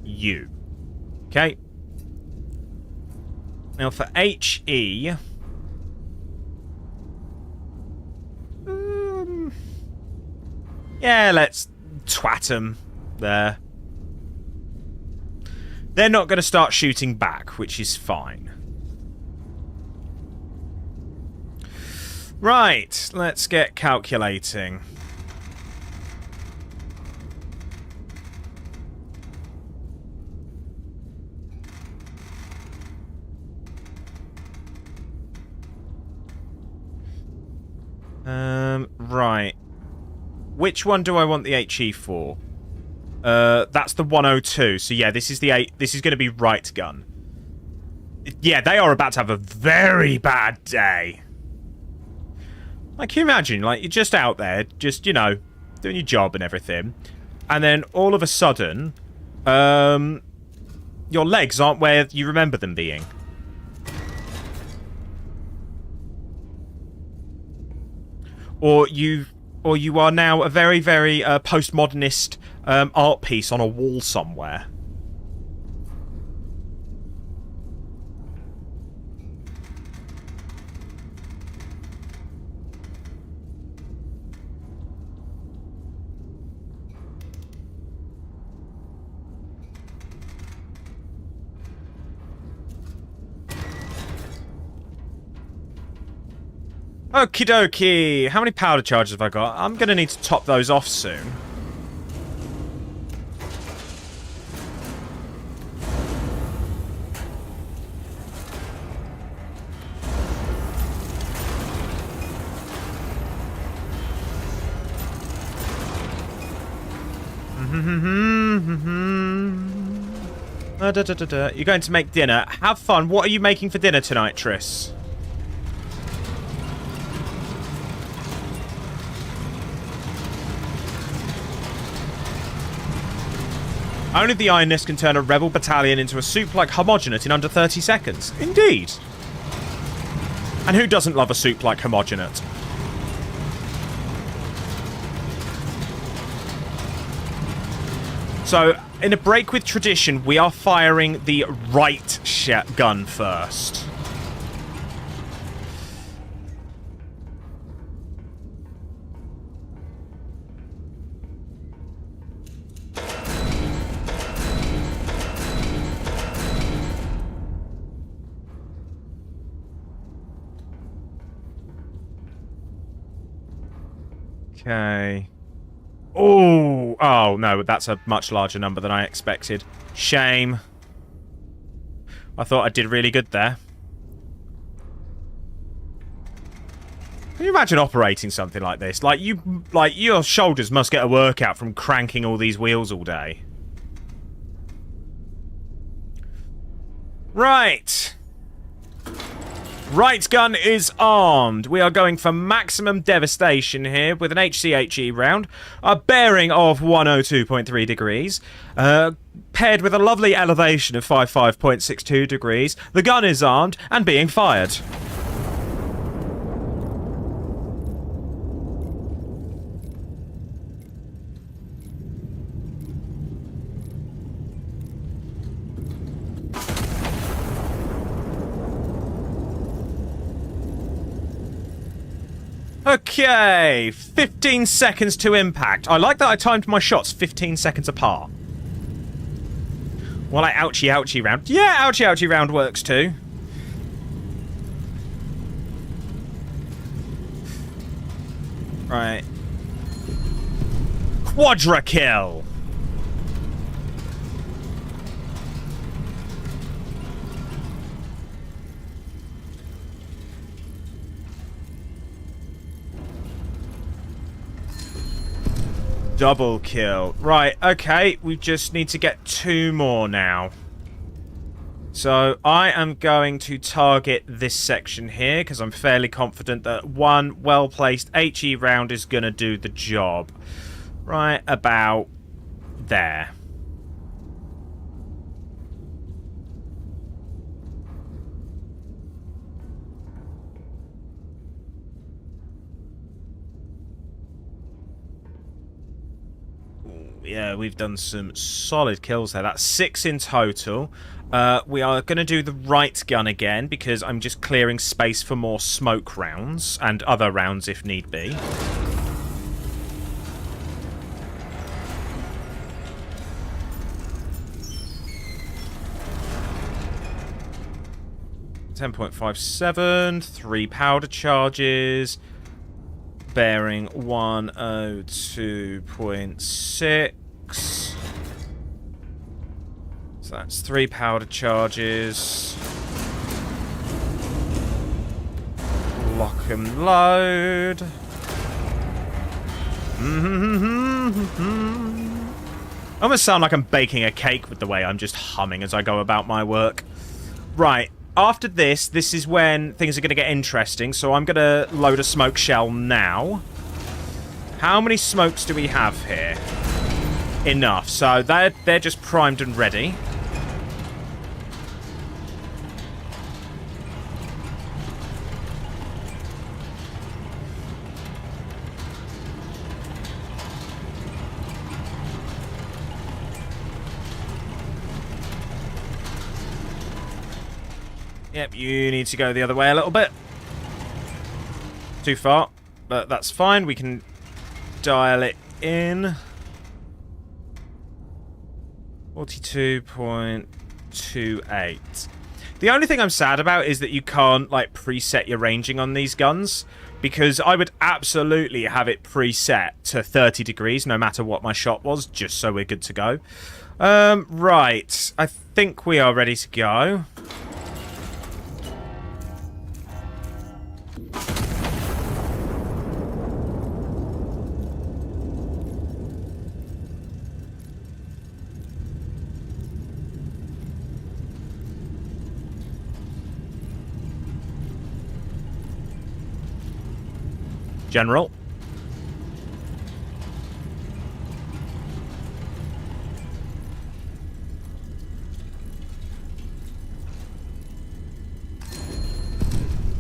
You. Okay. Now for HE... yeah, let's twat them there. They're not going to start shooting back, which is fine. Right, let's get calculating. Right. Which one do I want the HE for? That's the 102. So yeah, this is this is going to be right gun. Yeah, they are about to have a very bad day. Like, can you imagine? Like, you're just out there, just, you know, doing your job and everything, and then all of a sudden, your legs aren't where you remember them being. Or you are now a very, very postmodernist art piece on a wall somewhere. Okie dokie. How many powder charges have I got? I'm going to need to top those off soon. You're going to make dinner. Have fun. What are you making for dinner tonight, Triss? Only the Ironist can turn a rebel battalion into a soup-like homogenate in under 30 seconds. Indeed. And who doesn't love a soup-like homogenate? So, in a break with tradition, we are firing the right gun first. Okay. Oh, no, that's a much larger number than I expected. Shame. I thought I did really good there. Can you imagine operating something like this? Like, your shoulders must get a workout from cranking all these wheels all day. Right. Right gun is armed. We are going for maximum devastation here with an HCHE round. A bearing of 102.3 degrees. Paired with a lovely elevation of 55.62 degrees. The gun is armed and being fired. Okay, 15 seconds to impact. I like that I timed my shots 15 seconds apart. Well, like ouchie ouchie round. Yeah, ouchie ouchie round works too. Right. Quadra kill. Double kill. Right, okay. We just need to get 2 more now. So, I am going to target this section here, because I'm fairly confident that one well-placed HE round is going to do the job. Right about there. Yeah, we've done some solid kills there. That's 6 in total. We are going to do the right gun again, because I'm just clearing space for more smoke rounds, and other rounds if need be. .57, 3 powder charges. Bearing 102.6. So that's 3 powder charges. Lock and load. I almost sound like I'm baking a cake with the way I'm just humming as I go about my work. Right. After this is when things are going to get interesting, so I'm going to load a smoke shell now. How many smokes do we have here? Enough. So they're just primed and ready. Yep, you need to go the other way a little bit. Too far, but that's fine. We can dial it in. 42.28. The only thing I'm sad about is that you can't, like, preset your ranging on these guns, because I would absolutely have it preset to 30 degrees, no matter what my shot was, just so we're good to go. Right. I think we are ready to go. General.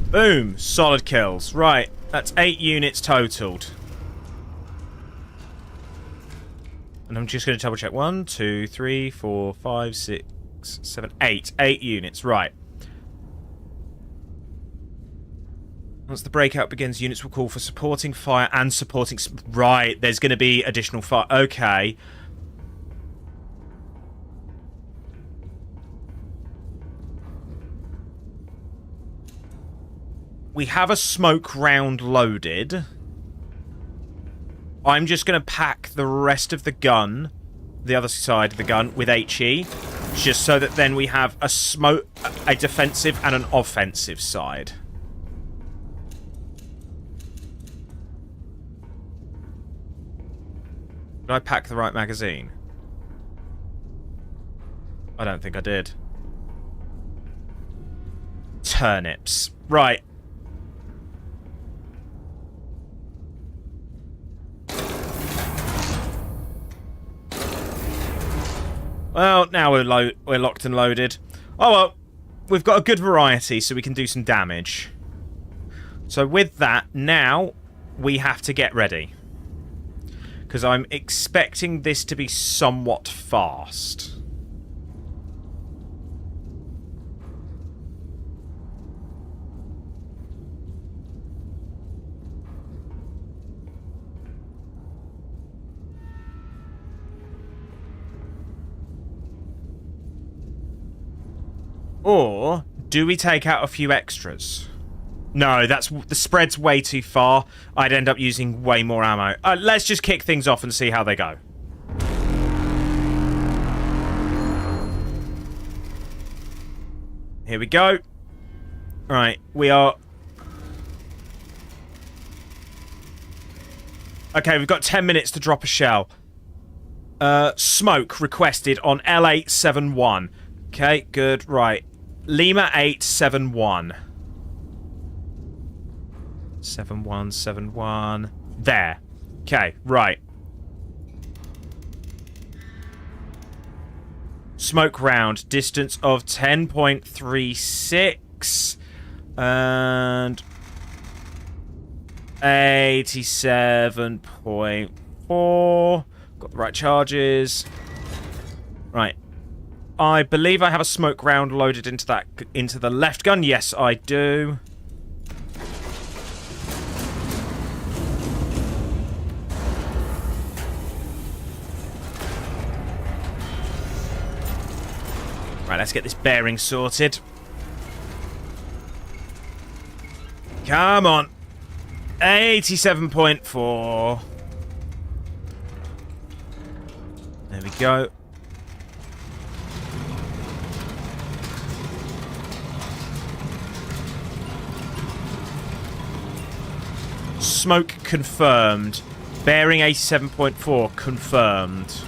Boom. Solid kills. Right. That's 8 units totaled. And I'm just going to double check. 1, 2, 3, 4, 5, 6, 7, 8. 8 units. Right. Once the breakout begins, units will call for supporting fire and supporting... Right. There's going to be additional fire. Okay. We have a smoke round loaded. I'm just going to pack the rest of the gun, the other side of the gun, with HE, just so that then we have a defensive and an offensive side. Did I pack the right magazine? I don't think I did. Turnips. Right. Well, now we're locked and loaded. Oh well, we've got a good variety, so we can do some damage. So with that, now we have to get ready. Because I'm expecting this to be somewhat fast. Or do we take out a few extras? No, the spread's way too far. I'd end up using way more ammo. Let's just kick things off and see how they go. Here we go. Right, we are... Okay, we've got 10 minutes to drop a shell. Smoke requested on L871. Okay, good, right. Lima 871. 7171. There. Okay, right. Smoke round. Distance of 10.36. And 87.4. Got the right charges. Right. I believe I have a smoke round loaded into the left gun. Yes, I do. Right, let's get this bearing sorted. Come on. 87.4. There we go. Smoke confirmed. Bearing 87.4 confirmed.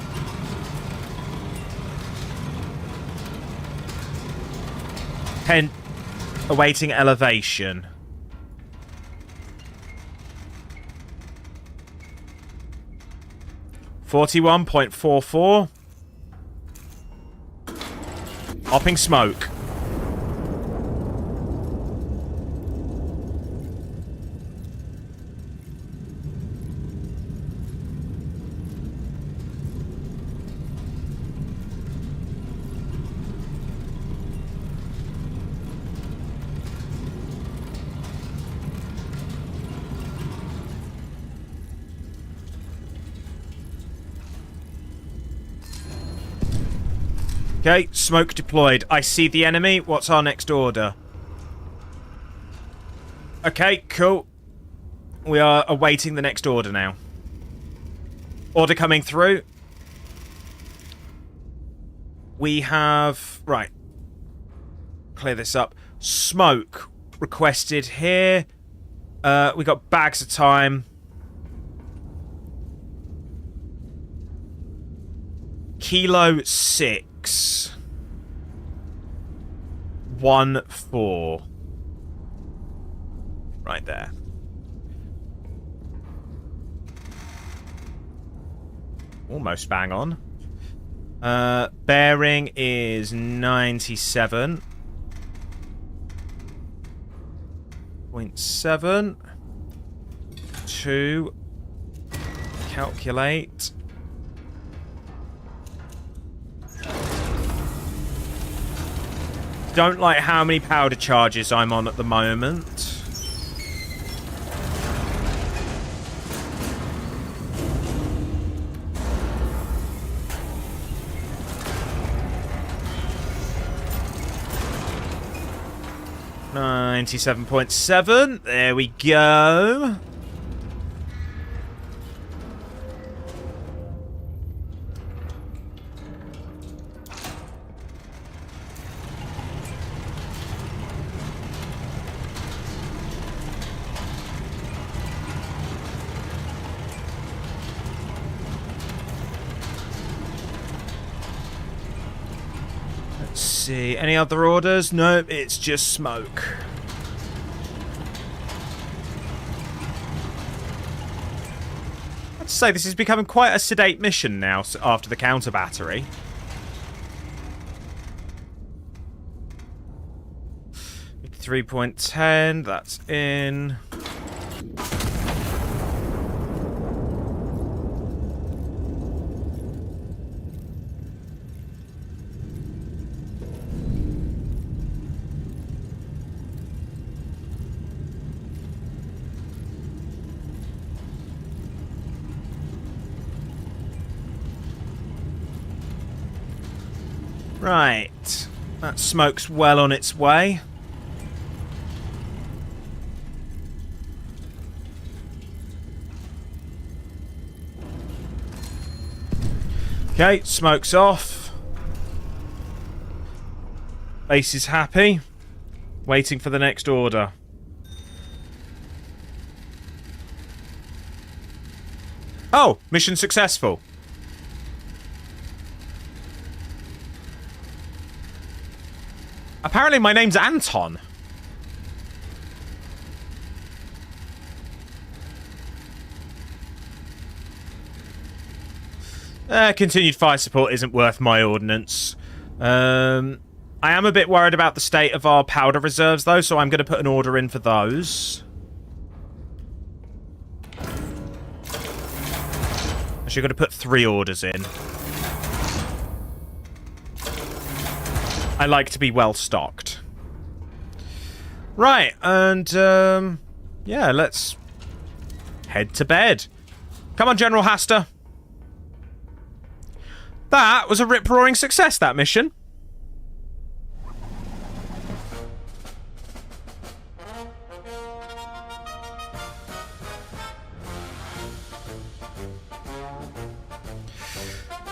Awaiting elevation. .44. Hopping smoke. Okay, smoke deployed. I see the enemy. What's our next order? Okay, cool. We are awaiting the next order now. Order coming through. We have... Right. Clear this up. Smoke requested here. We got bags of time. Kilo 6. 1-4. Right there. Almost bang on. Bearing is 97.7. 2. Calculate. Don't like how many powder charges I'm on at the moment. $97.7. There we go. Let's see. Any other orders? Nope, it's just smoke. I'd say this is becoming quite a sedate mission now after the counter battery. $3.10, that's in. Right, that smoke's well on its way. Okay, smoke's off. Base is happy. Waiting for the next order. Oh, mission successful. Apparently my name's Anton. Continued fire support isn't worth my ordnance. I am a bit worried about the state of our powder reserves, though, so I'm going to put an order in for those. Actually, going to put 3 orders in. I like to be well stocked. Right, and yeah, let's head to bed. Come on, General Hasta. That was a rip-roaring success, that mission.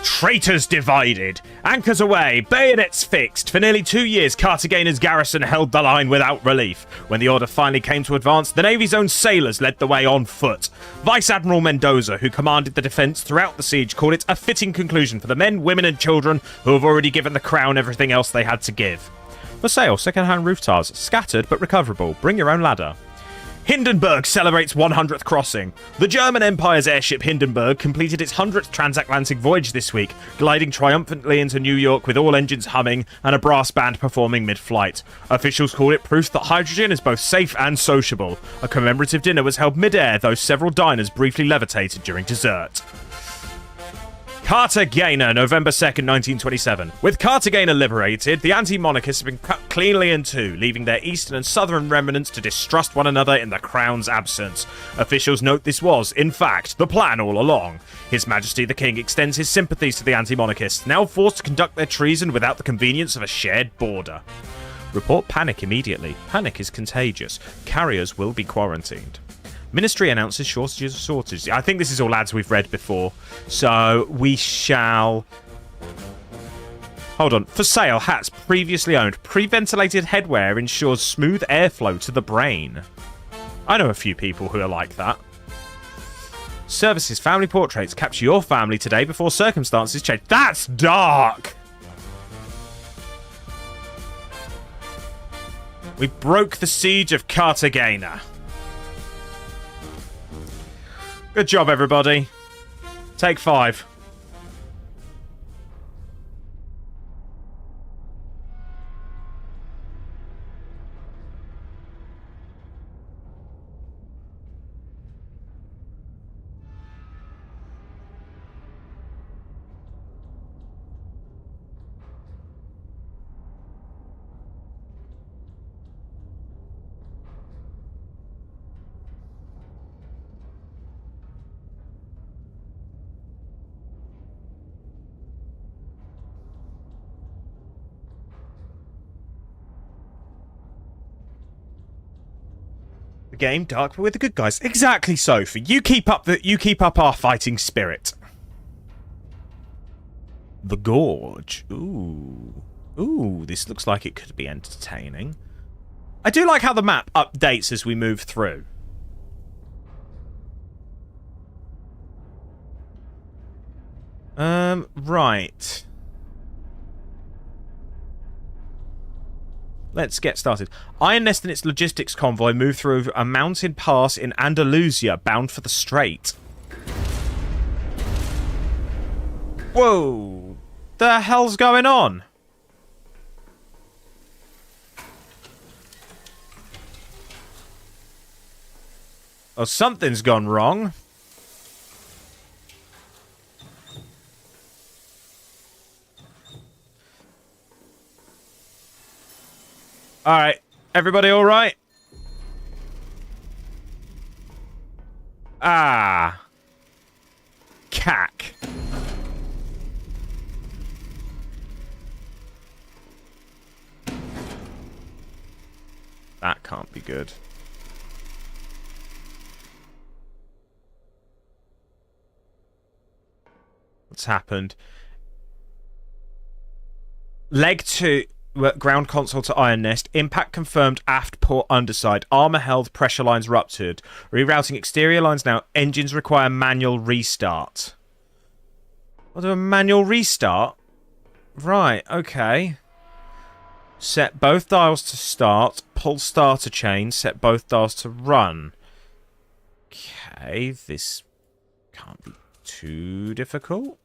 Traitors divided. Anchors away. Bayonets fixed. For nearly 2 years, Cartagena's garrison held the line without relief. When the order finally came to advance, the Navy's own sailors led the way on foot. Vice Admiral Mendoza, who commanded the defence throughout the siege, called it a fitting conclusion for the men, women and children who have already given the crown everything else they had to give. For sale, second-hand roof tiles. Scattered but recoverable. Bring your own ladder. Hindenburg celebrates 100th crossing. The German Empire's airship Hindenburg completed its 100th transatlantic voyage this week, gliding triumphantly into New York with all engines humming and a brass band performing mid-flight. Officials call it proof that hydrogen is both safe and sociable. A commemorative dinner was held mid-air, though several diners briefly levitated during dessert. Cartagena, November 2nd, 1927. With Cartagena liberated, the anti-monarchists have been cut cleanly in two, leaving their eastern and southern remnants to distrust one another in the crown's absence. Officials note this was, in fact, the plan all along. His Majesty the King extends his sympathies to the anti-monarchists, now forced to conduct their treason without the convenience of a shared border. Report panic immediately. Panic is contagious. Carriers will be quarantined. Ministry announces shortages of sorties. I think this is all ads we've read before. So we shall... Hold on. For sale, hats previously owned. Pre-ventilated headwear ensures smooth airflow to the brain. I know a few people who are like that. Services, family portraits. Capture your family today before circumstances change. That's dark! We broke the siege of Cartagena. Good job, everybody. Take 5. The game dark, but with the good guys. Exactly, Sophie. You keep up our fighting spirit. The Gorge. Ooh. Ooh, this looks like it could be entertaining. I do like how the map updates as we move through. Right. Let's get started. Iron Nest and its logistics convoy move through a mountain pass in Andalusia, bound for the Strait. Whoa! The hell's going on? Oh, something's gone wrong. Alright, everybody alright? Ah. Cack. That can't be good. What's happened? Leg 2... Ground console to Iron Nest. Impact confirmed aft port underside. Armor held. Pressure lines ruptured. Rerouting exterior lines now. Engines require manual restart. What, a manual restart? Right, okay. Set both dials to start. Pull starter chain. Set both dials to run. Okay, this can't be too difficult.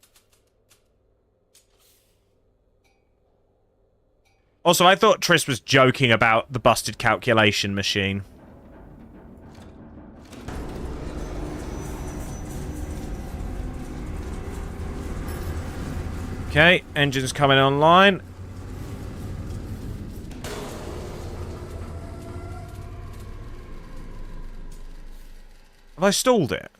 Also, I thought Triss was joking about the busted calculation machine. Okay, engines coming online. Have I stalled it?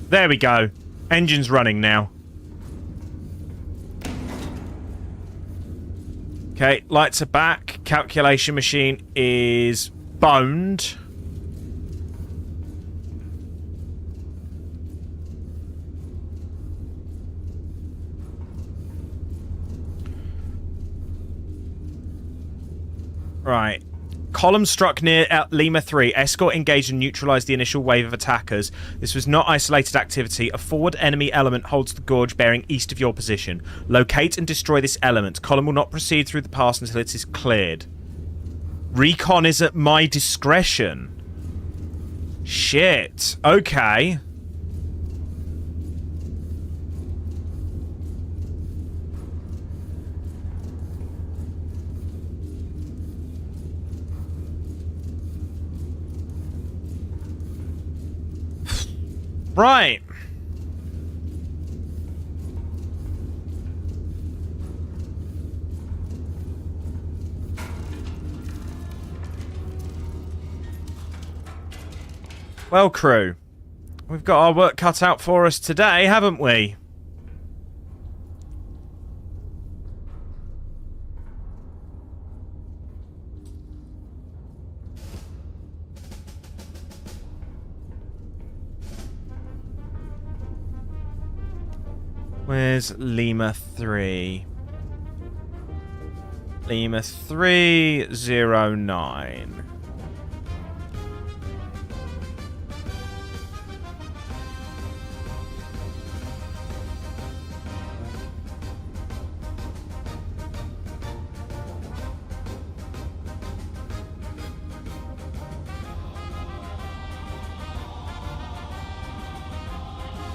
There we go. Engine's running now. Okay, lights are back. Calculation machine is boned. Right. Column struck near Lima 3. Escort engaged and neutralized the initial wave of attackers. This was not isolated activity. A forward enemy element holds the gorge bearing east of your position. Locate and destroy this element. Column will not proceed through the pass until it is cleared. Recon is at my discretion. Shit. Okay. Right. Well, crew, we've got our work cut out for us today, haven't we? Where's Lima 3? Lima 309.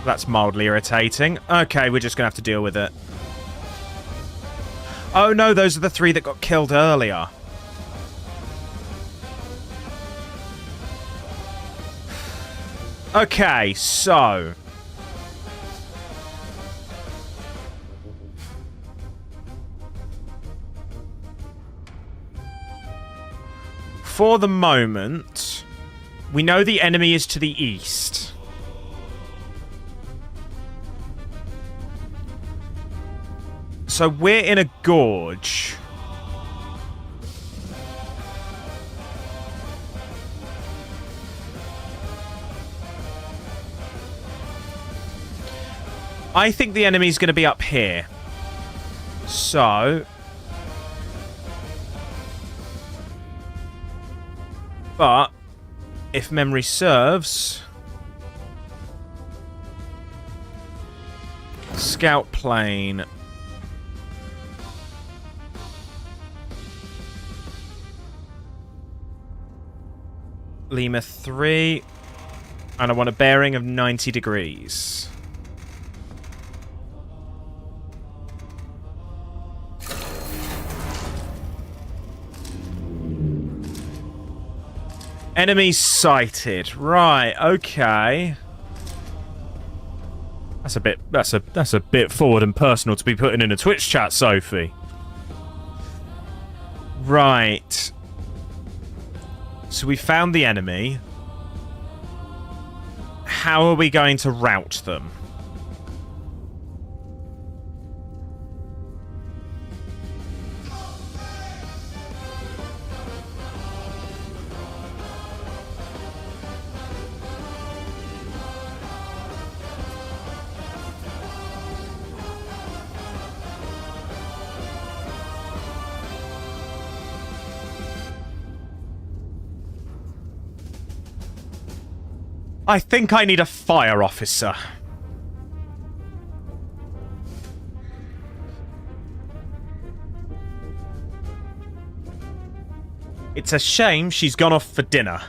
That's mildly irritating. Okay, we're just going to have to deal with it. Oh no, those are the 3 that got killed earlier. Okay, so... for the moment, we know the enemy is to the east. So we're in a gorge. I think the enemy's going to be up here. So... but, if memory serves... scout plane... Lima 3... and I want a bearing of 90 degrees. Enemies sighted. Right, okay. That's a bit forward and personal to be putting in a Twitch chat, Sophie. Right. So we found the enemy. How are we going to rout them? I think I need a fire officer. It's a shame she's gone off for dinner.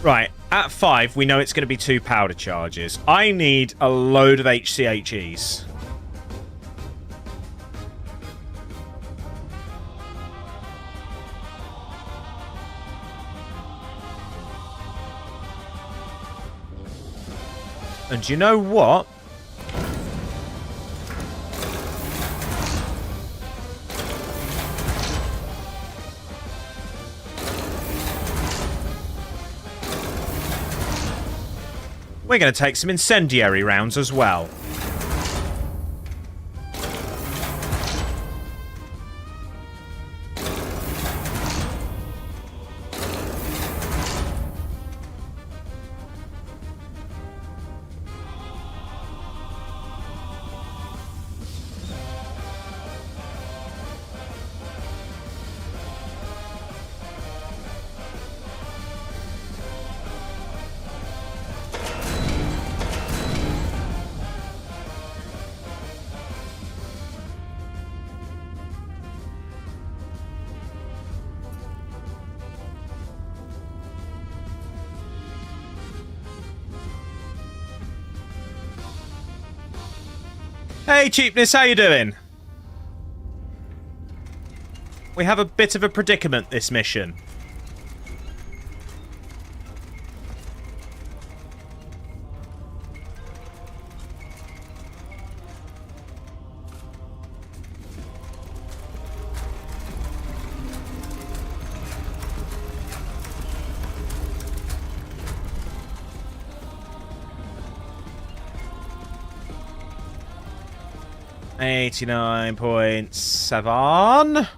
Right, at 5, we know it's going to be 2 powder charges. I need a load of HCHEs. And you know what? We're going to take some incendiary rounds as well. Hey, Cheapness, how you doing? We have a bit of a predicament this mission. $89.7.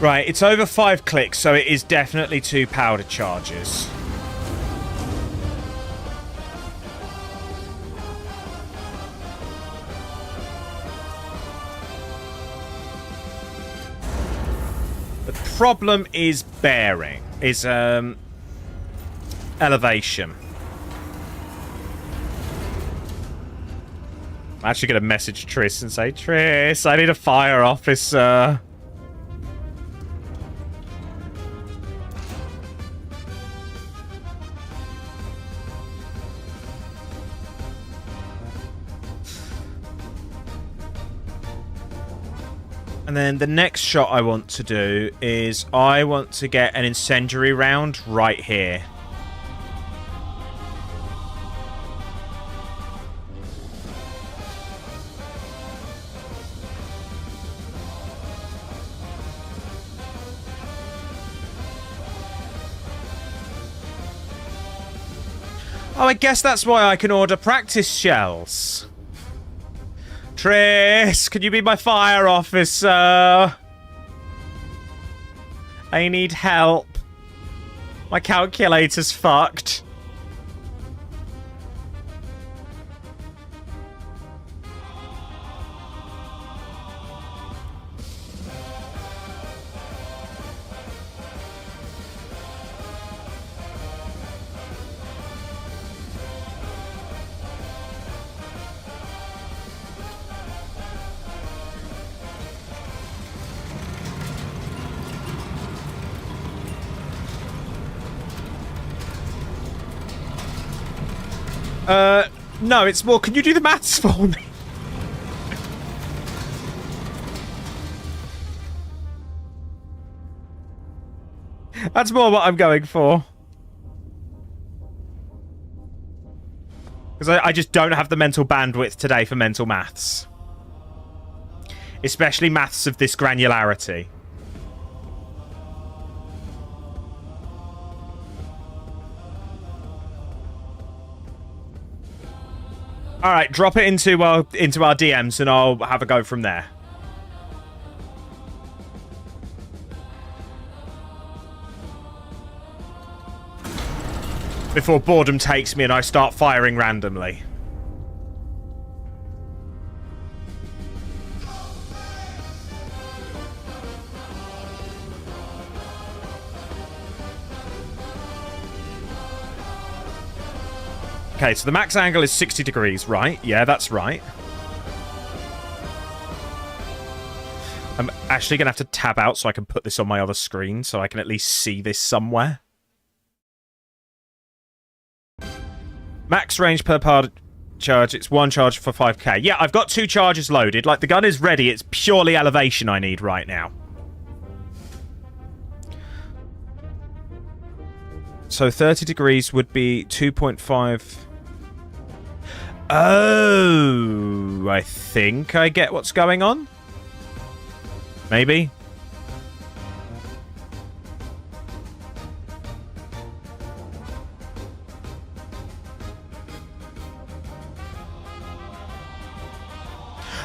Right, it's over 5 clicks, so it is definitely 2 powder charges. The problem is bearing, is elevation. I'm actually going to message Triss and say, Triss, I need a fire officer. And then the next shot I want to do is I want to get an incendiary round right here. Oh, I guess that's why I can order practice shells. Triss, can you be my fire officer? I need help. My calculator's fucked. No, it's more, can you do the maths for me? That's more what I'm going for. Because I just don't have the mental bandwidth today for mental maths. Especially maths of this granularity. All right, drop it into our DMs, and I'll have a go from there. Before boredom takes me and I start firing randomly. Okay, so the max angle is 60 degrees, right? Yeah, that's right. I'm actually going to have to tab out so I can put this on my other screen so I can at least see this somewhere. Max range per part charge, it's one charge for 5k. Yeah, I've got 2 charges loaded. Like, the gun is ready. It's purely elevation I need right now. So 30 degrees would be 2.5... Oh, I think I get what's going on. Maybe.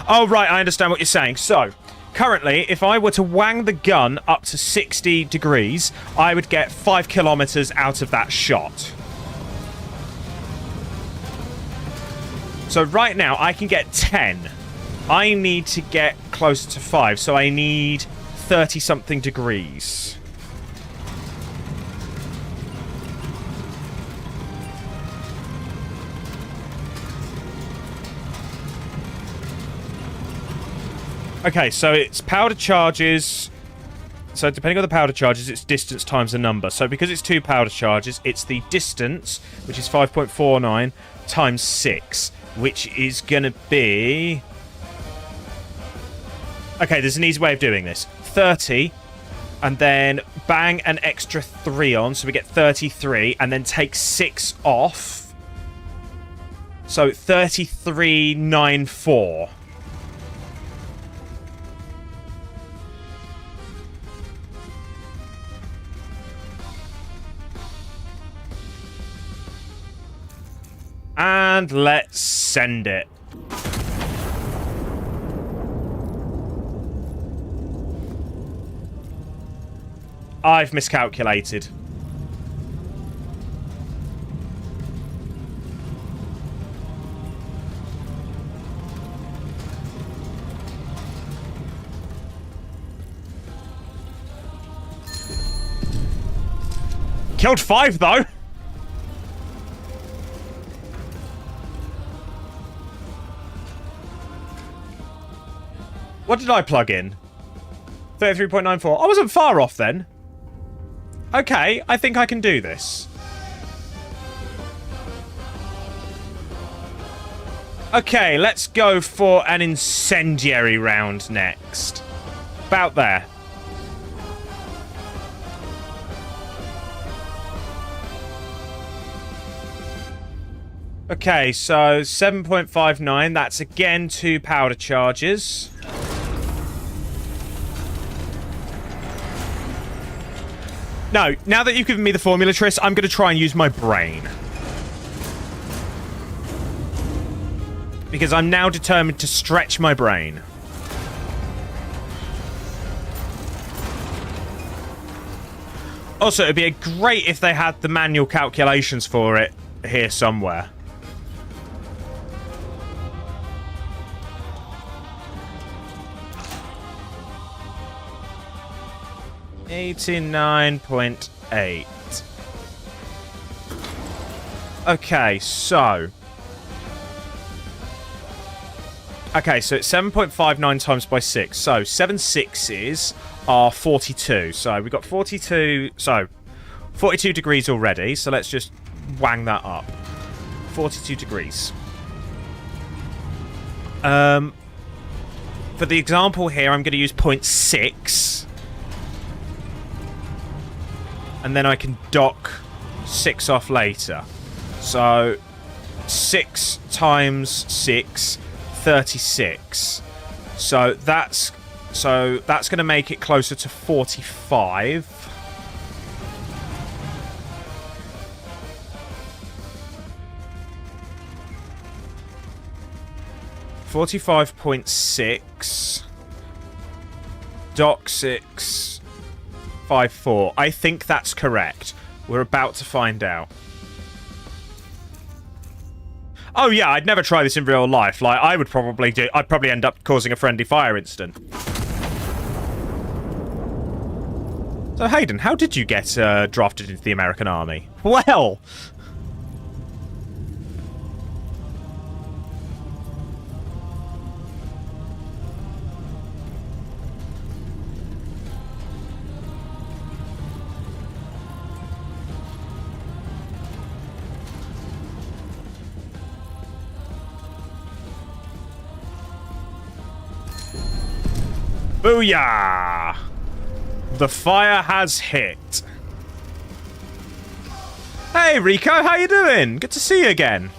Oh, right, I understand what you're saying. So, currently, if I were to wang the gun up to 60 degrees, I would get 5 kilometers out of that shot. So right now, I can get 10. I need to get closer to 5, so I need 30-something degrees. Okay, so it's powder charges. So depending on the powder charges, it's distance times the number. So because it's 2 powder charges, it's the distance, which is 5.49, times 6. Which is going to be... Okay, there's an easy way of doing this. 30, and then bang an extra 3 on, so we get 33, and then take 6 off. So 33.94. And let's send it. I've miscalculated. Killed 5 though. What did I plug in? 33.94. I wasn't far off then. Okay, I think I can do this. Okay, let's go for an incendiary round next. About there. Okay, so 7.59. That's again 2 powder charges. No, now that you've given me the formula, Triss, I'm going to try and use my brain. Because I'm now determined to stretch my brain. Also, it'd be great if they had the manual calculations for it here somewhere. $89.8. Okay, so... Okay, so it's 7.59 times by 6. So 7 sixes are 42. So we've got 42... So, 42 degrees already. So let's just wang that up. 42 degrees. For the example here, I'm going to use 0.6. And then I can dock 6 off later. So 6 times 6, 36. So that's going to make it closer to 45. $45.6. Dock 6. 54. I think that's correct. We're about to find out. Oh yeah, I'd never try this in real life. Like, I'd probably end up causing a friendly fire incident. So Hayden, how did you get drafted into the American Army? Well... Booyah! The fire has hit. Hey, Rico, how you doing? Good to see you again.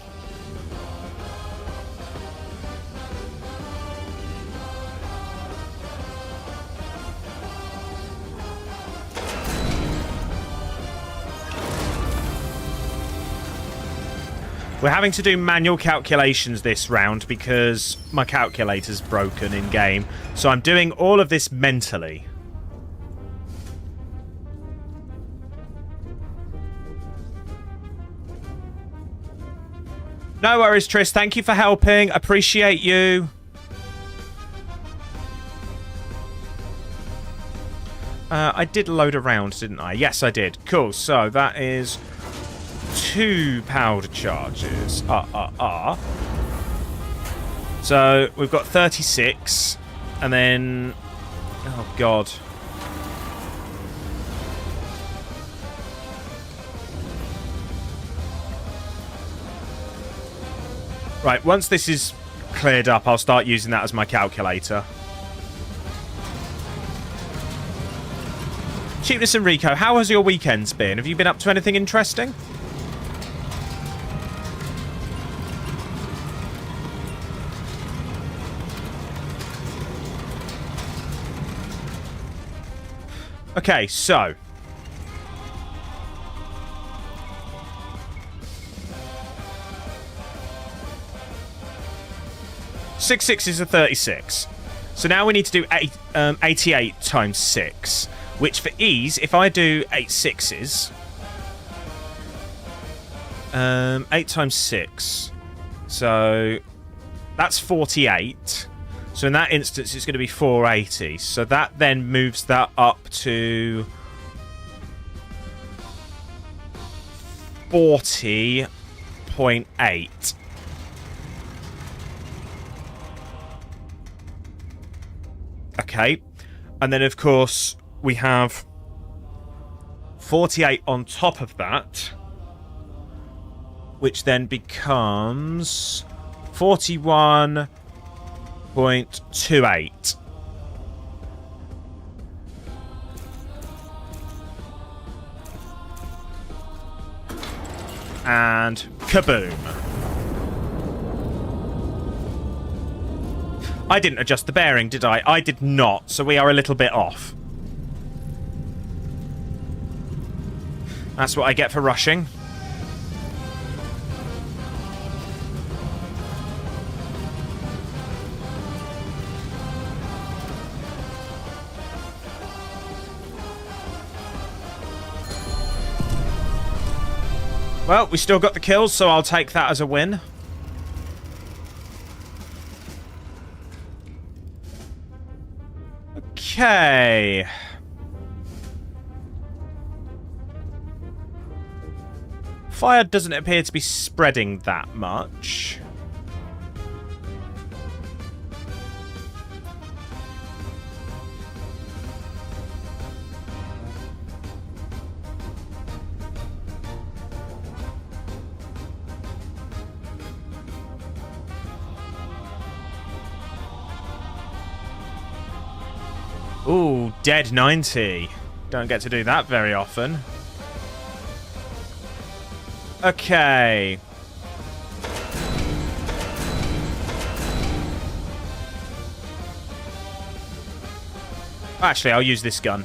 We're having to do manual calculations this round because my calculator's broken in-game. So I'm doing all of this mentally. No worries, Triss. Thank you for helping. Appreciate you. I did load around, didn't I? Yes, I did. Cool. So that is... 2 powder charges. So we've got 36, and then oh god, right. Once this is cleared up, I'll start using that as my calculator. Cheapness and Rico, how has your weekends been? Have you been up to anything interesting? Okay, so... Six sixes are 36. So now we need to do 88 times 6. Which, for ease, if I do 8 sixes... 8 times 6. So... That's 48. So in that instance, it's going to be 480. So that then moves that up to 40.8. Okay. And then, of course, we have 48 on top of that, which then becomes 41.28. And kaboom. I didn't adjust the bearing, did I? I did not, so we are a little bit off. That's what I get for rushing. Well, we still got the kills, so I'll take that as a win. Okay. Fire doesn't appear to be spreading that much. Ooh, dead 90. Don't get to do that very often. Okay. Actually, I'll use this gun.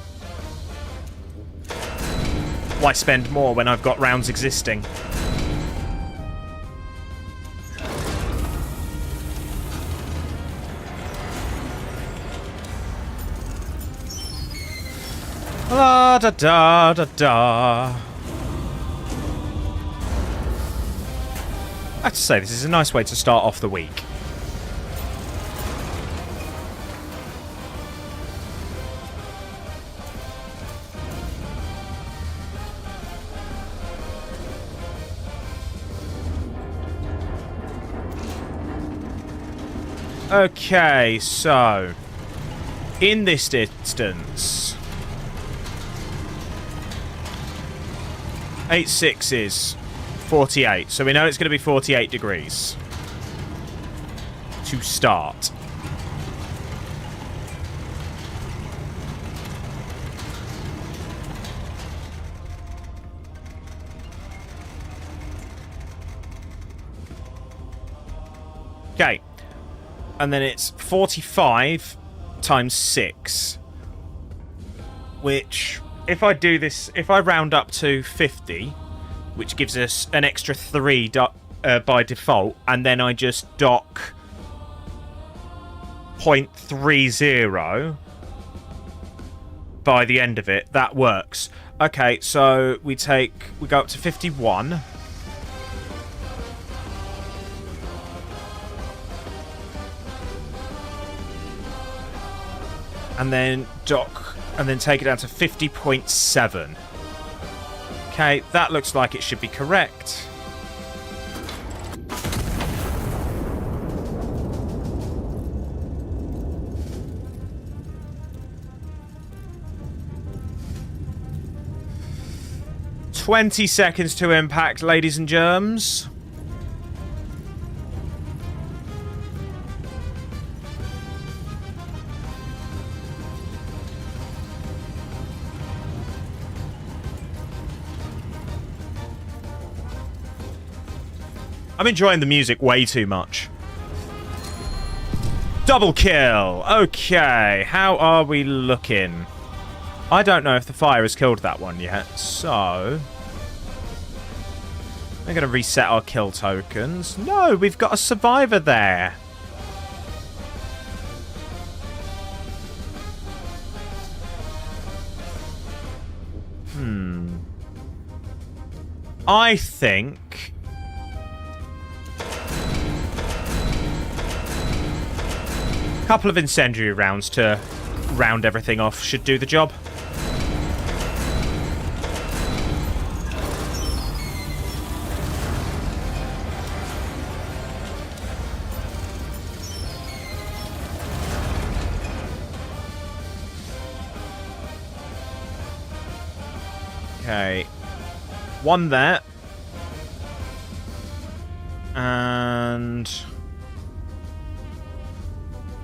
Why spend more when I've got rounds existing? La da da da da. I have to say, this is a nice way to start off the week. Okay, so in this instance, 8 6s, 48. So we know it's going to be 48 degrees to start. Okay. And then it's 45 times 6. Which, if I do this, if I round up to 50, which gives us an extra 3 by default, and then I just dock 0.30 by the end of it, that works. Okay, so we go up to 51. And then dock, and then take it down to 50.7. Okay, that looks like it should be correct. "20 seconds to impact, ladies and germs." I'm enjoying the music way too much. Double kill! Okay, how are we looking? I don't know if the fire has killed that one yet, so we're going to reset our kill tokens. No, we've got a survivor there. I think a couple of incendiary rounds to round everything off should do the job. Okay. One there. And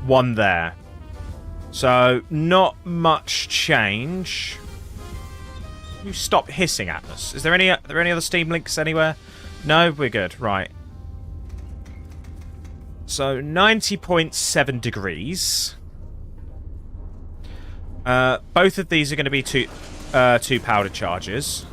one there. So, not much change. You stop hissing at us. Are there any other steam links anywhere? No, we're good. Right. So, 90.7 degrees. Both of these are going to be two powder charges.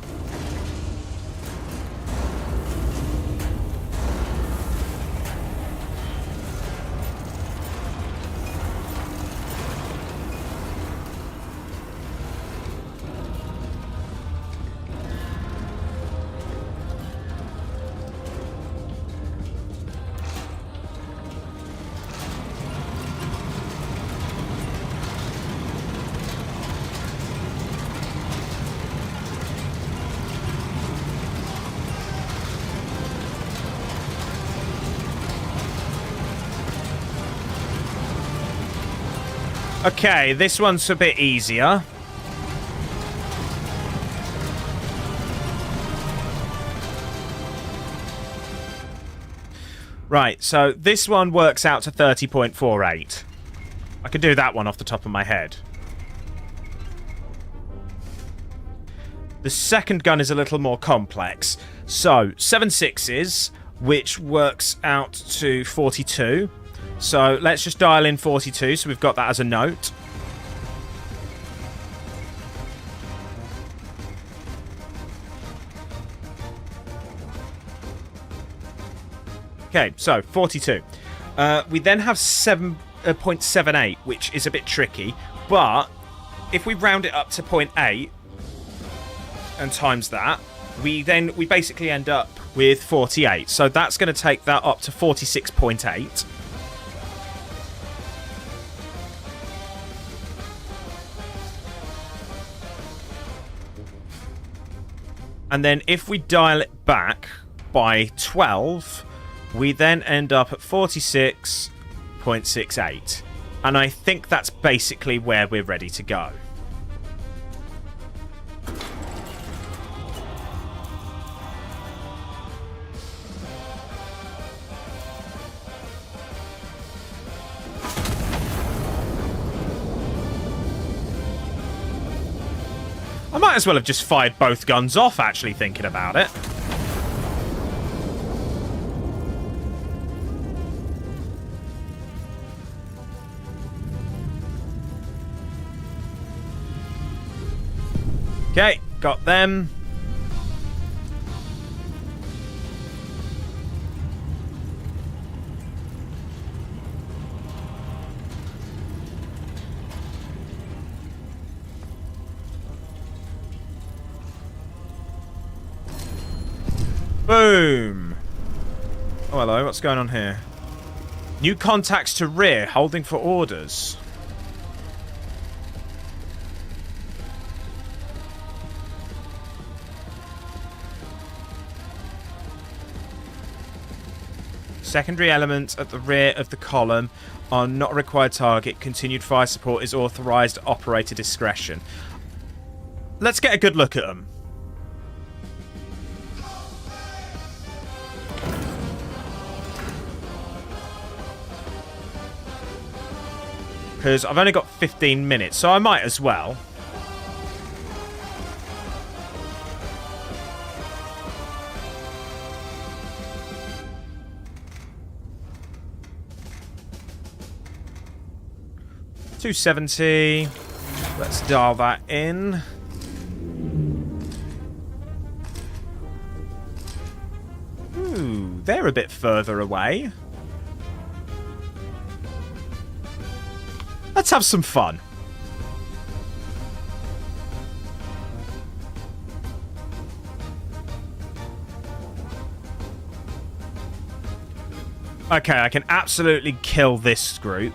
Okay, this one's a bit easier. Right, so this one works out to 30.48. I could do that one off the top of my head. The second gun is a little more complex. So, 7 6s, which works out to 42. So let's just dial in 42, so we've got that as a note. Okay, so 42. We then have 7.78, which is a bit tricky, but if we round it up to 0.8 and times that, we basically end up with 48. So that's going to take that up to 46.8. And then if we dial it back by 12, we then end up at 46.68. And I think that's basically where we're ready to go. I might as well have just fired both guns off, actually, thinking about it. Okay, got them. Boom! Oh, hello. What's going on here? New contacts to rear, holding for orders. Secondary elements at the rear of the column are not a required target. Continued fire support is authorized. Operator discretion. Let's get a good look at them. Because I've only got 15 minutes, so I might as well. $270. Let's dial that in. Ooh, they're a bit further away. Let's have some fun. Okay, I can absolutely kill this group.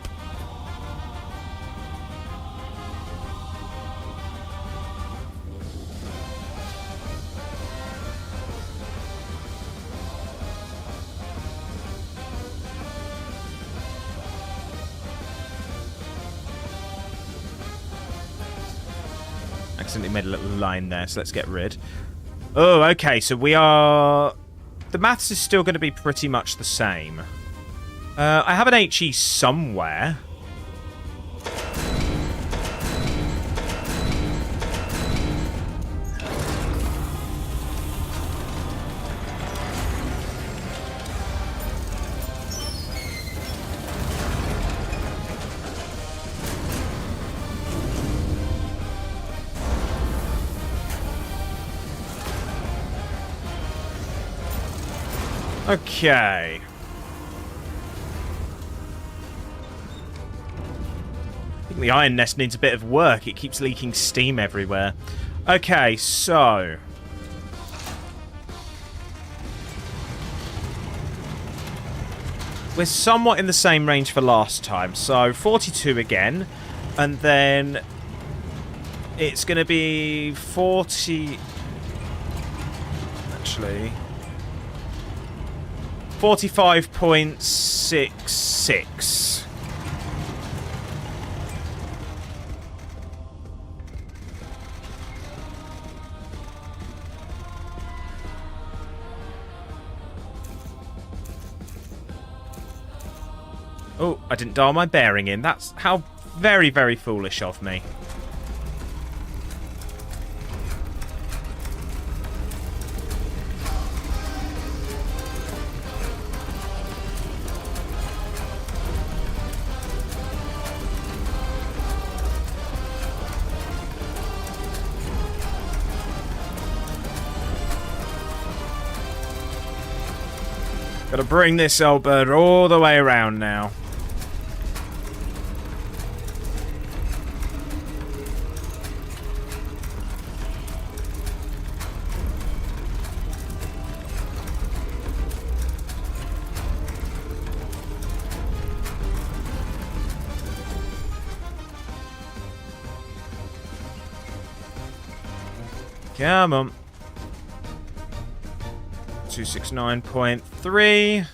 Accidentally made a little line there, so let's get rid. Oh, okay, so we are... The maths is still going to be pretty much the same. I have an HE somewhere. Okay. I think the iron nest needs a bit of work. It keeps leaking steam everywhere. Okay, so... We're somewhat in the same range for last time. So, 42 again. And then... It's going to be 40... Actually... 45.66. Oh, I didn't dial my bearing in. That's how very, very foolish of me. Gotta bring this old bird all the way around now. Come on. 269.3.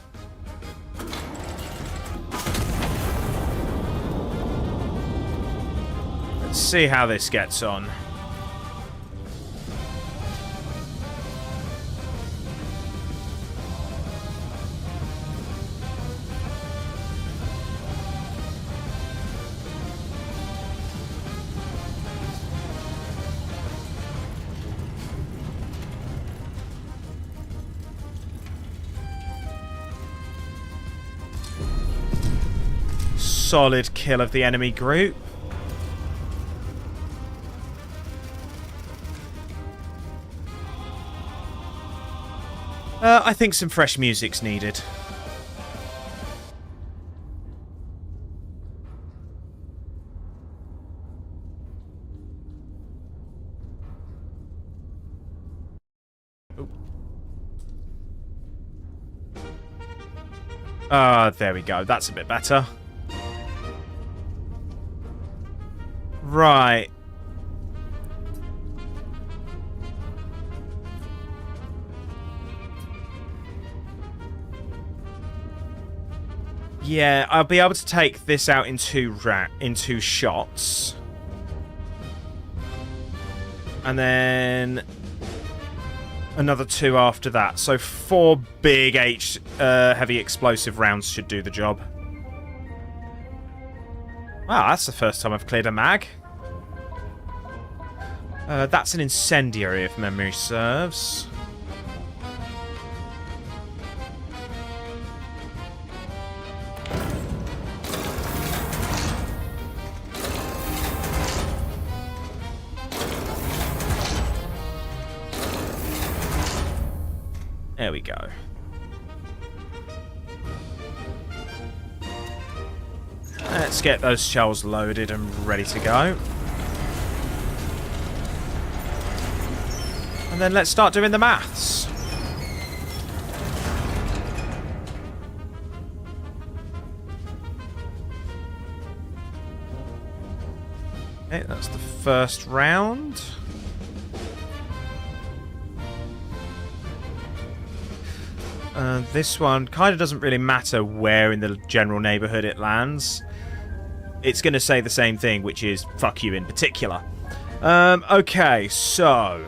Let's see how this gets on. Solid kill of the enemy group. I think some fresh music's needed. There we go. That's a bit better. Right. Yeah, I'll be able to take this out in two shots. And then another 2 after that. So 4 big heavy explosive rounds should do the job. Wow, that's the first time I've cleared a mag. That's an incendiary, if memory serves. There we go. Let's get those shells loaded and ready to go. And then let's start doing the maths. Okay, that's the first round. This one kind of doesn't really matter where in the general neighborhood it lands. It's going to say the same thing, which is fuck you in particular. Okay, so...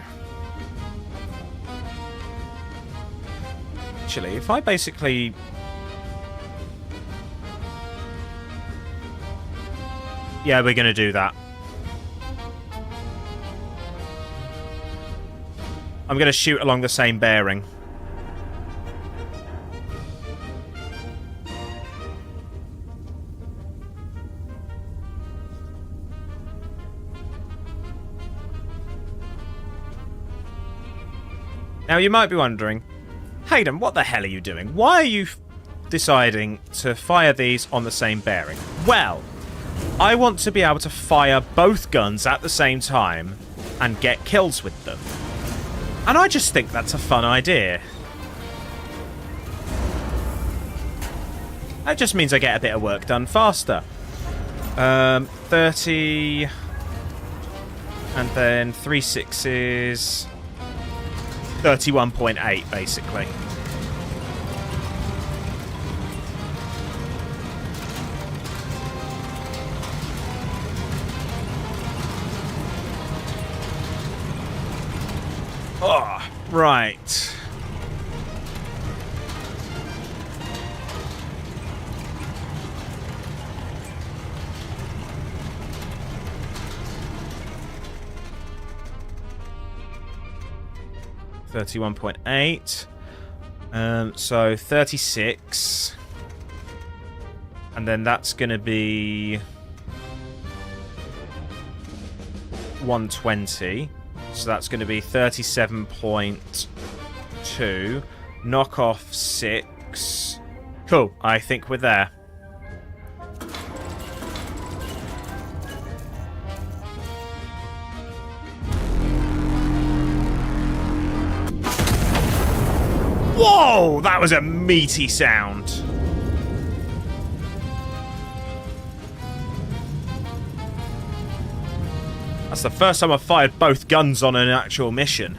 Actually, if I basically... Yeah, we're going to do that. I'm going to shoot along the same bearing. Now, you might be wondering, Hayden, what the hell are you doing? Why are you deciding to fire these on the same bearing? Well, I want to be able to fire both guns at the same time and get kills with them. And I just think that's a fun idea. That just means I get a bit of work done faster. 30... And then 3 6s... 31.8, basically. Oh, right. $31.8. So 36. And then that's going to be 120. So that's going to be 37.2. Knock off 6. Cool. I think we're there. Whoa! That was a meaty sound. That's the first time I've fired both guns on an actual mission.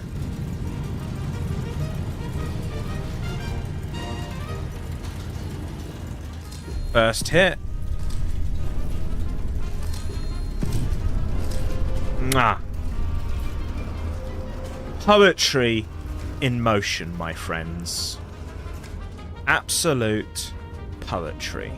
First hit. Mwah. Poetry in motion, my friends. Absolute poetry.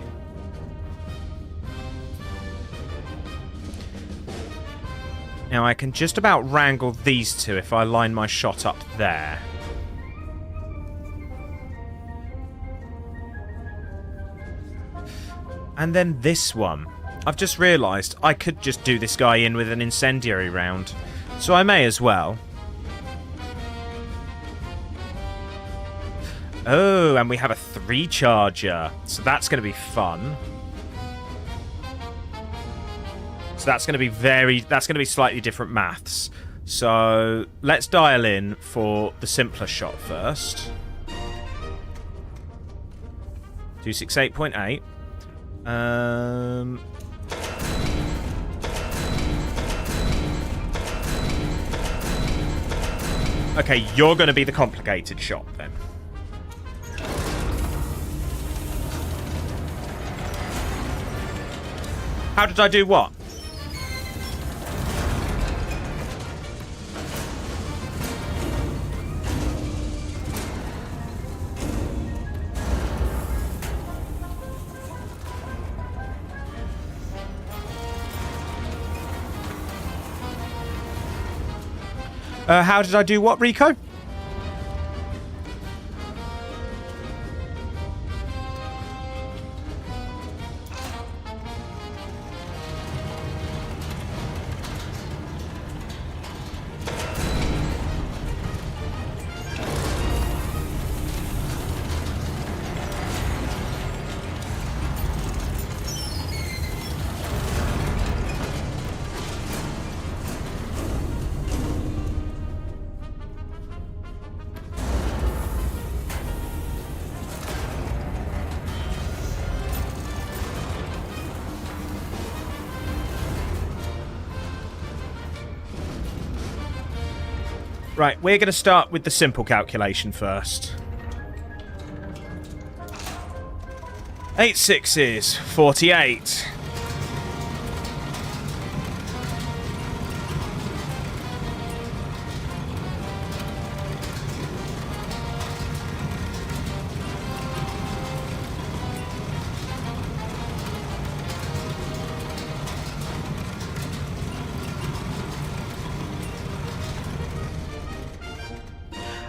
Now I can just about wrangle these two if I line my shot up there. And then this one. I've just realised I could just do this guy in with an incendiary round. So I may as well. Oh, and we have a 3-charger. So that's going to be fun. So that's going to be that's going to be slightly different maths. So let's dial in for the simpler shot first. 268.8. Okay, you're going to be the complicated shot then. How did I do what? How did I do what, Rico? Right, we're going to start with the simple calculation first. 8 6s, 48.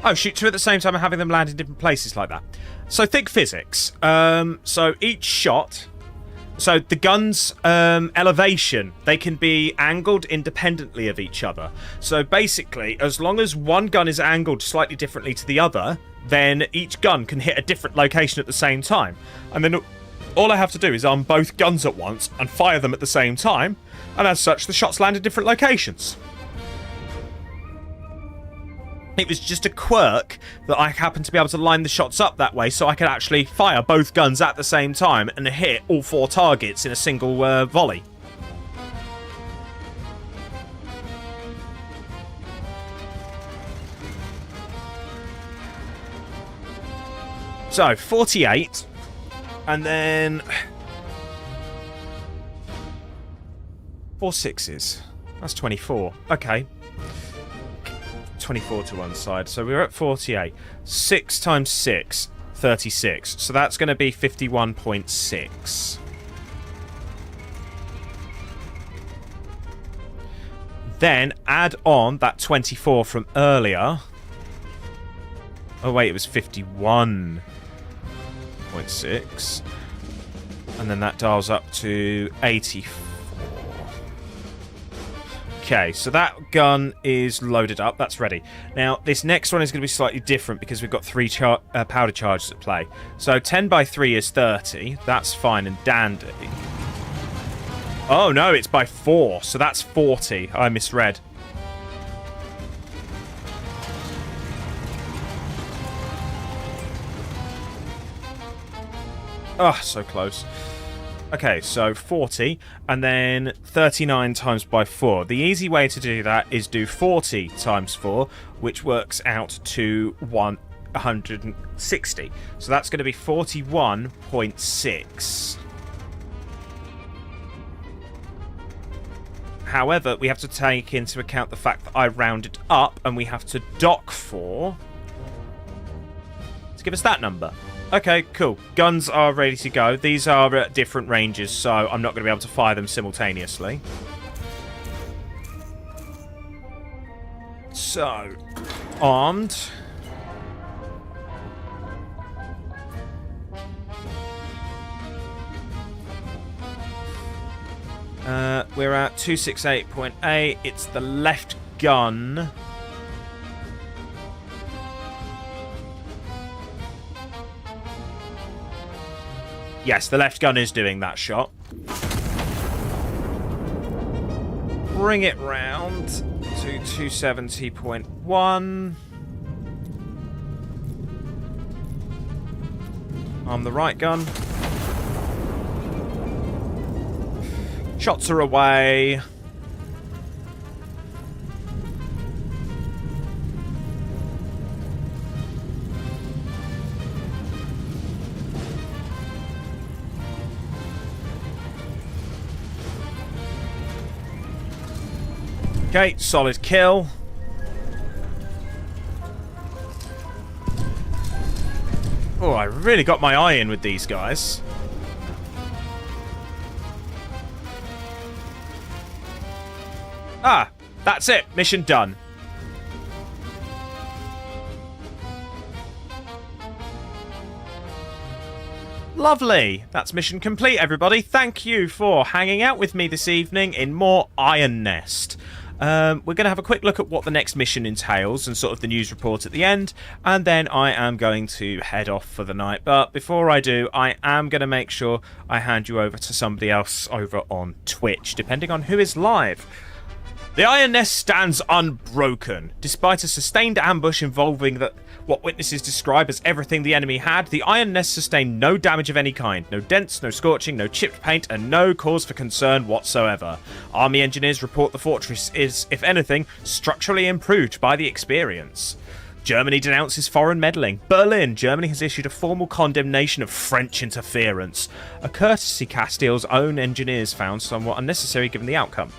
Oh, shoot two at the same time and having them land in different places like that. So think physics. So each shot... So the gun's elevation, they can be angled independently of each other. So basically, as long as one gun is angled slightly differently to the other, then each gun can hit a different location at the same time. And then all I have to do is arm both guns at once and fire them at the same time, and as such, the shots land in different locations. It was just a quirk that I happened to be able to line the shots up that way so I could actually fire both guns at the same time and hit all 4 targets in a single volley. So, 48. And then... 4 sixes. That's 24. Okay. 24 to one side. So we're at 48. 6 times 6, 36. So that's going to be 51.6. Then add on that 24 from earlier. Oh, wait, it was 51.6. And then that dials up to 84. Okay, so that gun is loaded up. That's ready. Now, this next one is going to be slightly different because we've got 3 powder charges at play. So 10 by 3 is 30. That's fine and dandy. Oh, no, it's by 4. So that's 40. I misread. Oh, so close. Okay, so 40, and then 39 times by 4. The easy way to do that is do 40 times 4, which works out to 160. So that's going to be 41.6. However, we have to take into account the fact that I rounded up, and we have to dock 4 to give us that number. Okay, cool. Guns are ready to go. These are at different ranges, so I'm not going to be able to fire them simultaneously. So, armed. We're at 268.8. It's the left gun. Yes, the left gun is doing that shot. Bring it round to 270.1. Arm the right gun. Shots are away. Okay, solid kill. Oh, I really got my eye in with these guys. Ah, that's it. Mission done. Lovely. That's mission complete, everybody. Thank you for hanging out with me this evening in more Iron Nest. We're going to have a quick look at what the next mission entails and sort of the news report at the end, and then I am going to head off for the night. But before I do, I am going to make sure I hand you over to somebody else over on Twitch, depending on who is live. The Iron Nest stands unbroken. Despite a sustained ambush involving what witnesses describe as everything the enemy had, the Iron Nest sustained no damage of any kind. No dents, no scorching, no chipped paint, and no cause for concern whatsoever. Army engineers report the fortress is, if anything, structurally improved by the experience. Germany denounces foreign meddling. Berlin, Germany has issued a formal condemnation of French interference. A courtesy Castile's own engineers found somewhat unnecessary given the outcome.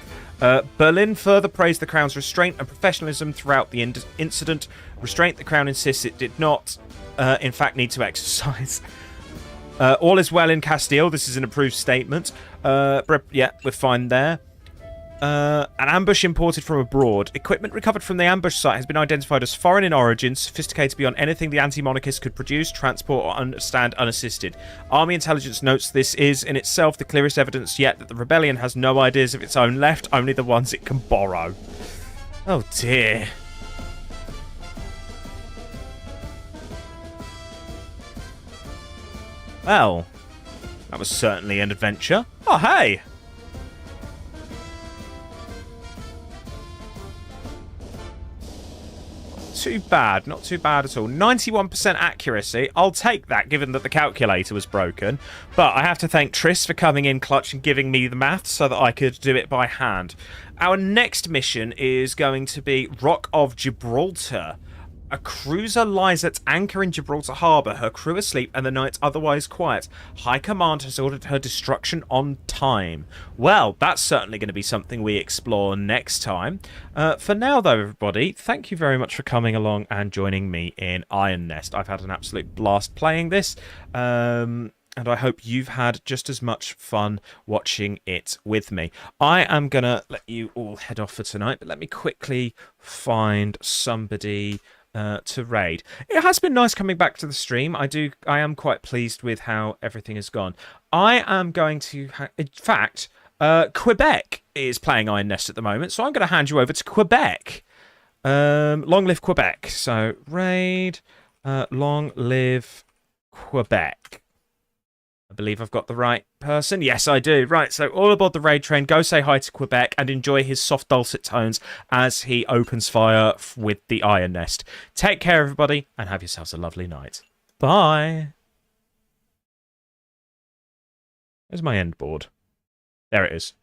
Berlin further praised the Crown's restraint and professionalism throughout the incident. Restraint the Crown insists it did not, in fact, need to exercise. All is well in Castile. This is an approved statement. Yeah, we're fine there. An ambush imported from abroad. Equipment recovered from the ambush site has been identified as foreign in origin, sophisticated beyond anything the anti-monarchists could produce, transport, or understand unassisted. Army intelligence notes this is, in itself, the clearest evidence yet that the rebellion has no ideas of its own left, only the ones it can borrow. Oh dear. Well, that was certainly an adventure. Oh, hey! Too bad. Not too bad at all. 91% accuracy. I'll take that, given that the calculator was broken. But I have to thank Triss for coming in clutch and giving me the maths so that I could do it by hand. Our next mission is going to be Rock of Gibraltar. A cruiser lies at anchor in Gibraltar Harbour, her crew asleep and the night otherwise quiet. High Command has ordered her destruction on time. Well, that's certainly going to be something we explore next time. For now, though, everybody, thank you very much for coming along and joining me in Iron Nest. I've had an absolute blast playing this, and I hope you've had just as much fun watching it with me. I am going to let you all head off for tonight, but let me quickly find somebody to raid. It has been nice coming back to the stream. I am quite pleased with how everything has gone. I am going to in fact, Quebec is playing Iron Nest at the moment, so I'm going to hand you over to Quebec. Long live Quebec. So raid, long live Quebec. I believe I've got the right person. Yes, I do. Right, so all aboard the raid train. Go say hi to Quebec and enjoy his soft dulcet tones as he opens fire with the Iron Nest. Take care, everybody, and have yourselves a lovely night. Bye. There's my end board. There it is.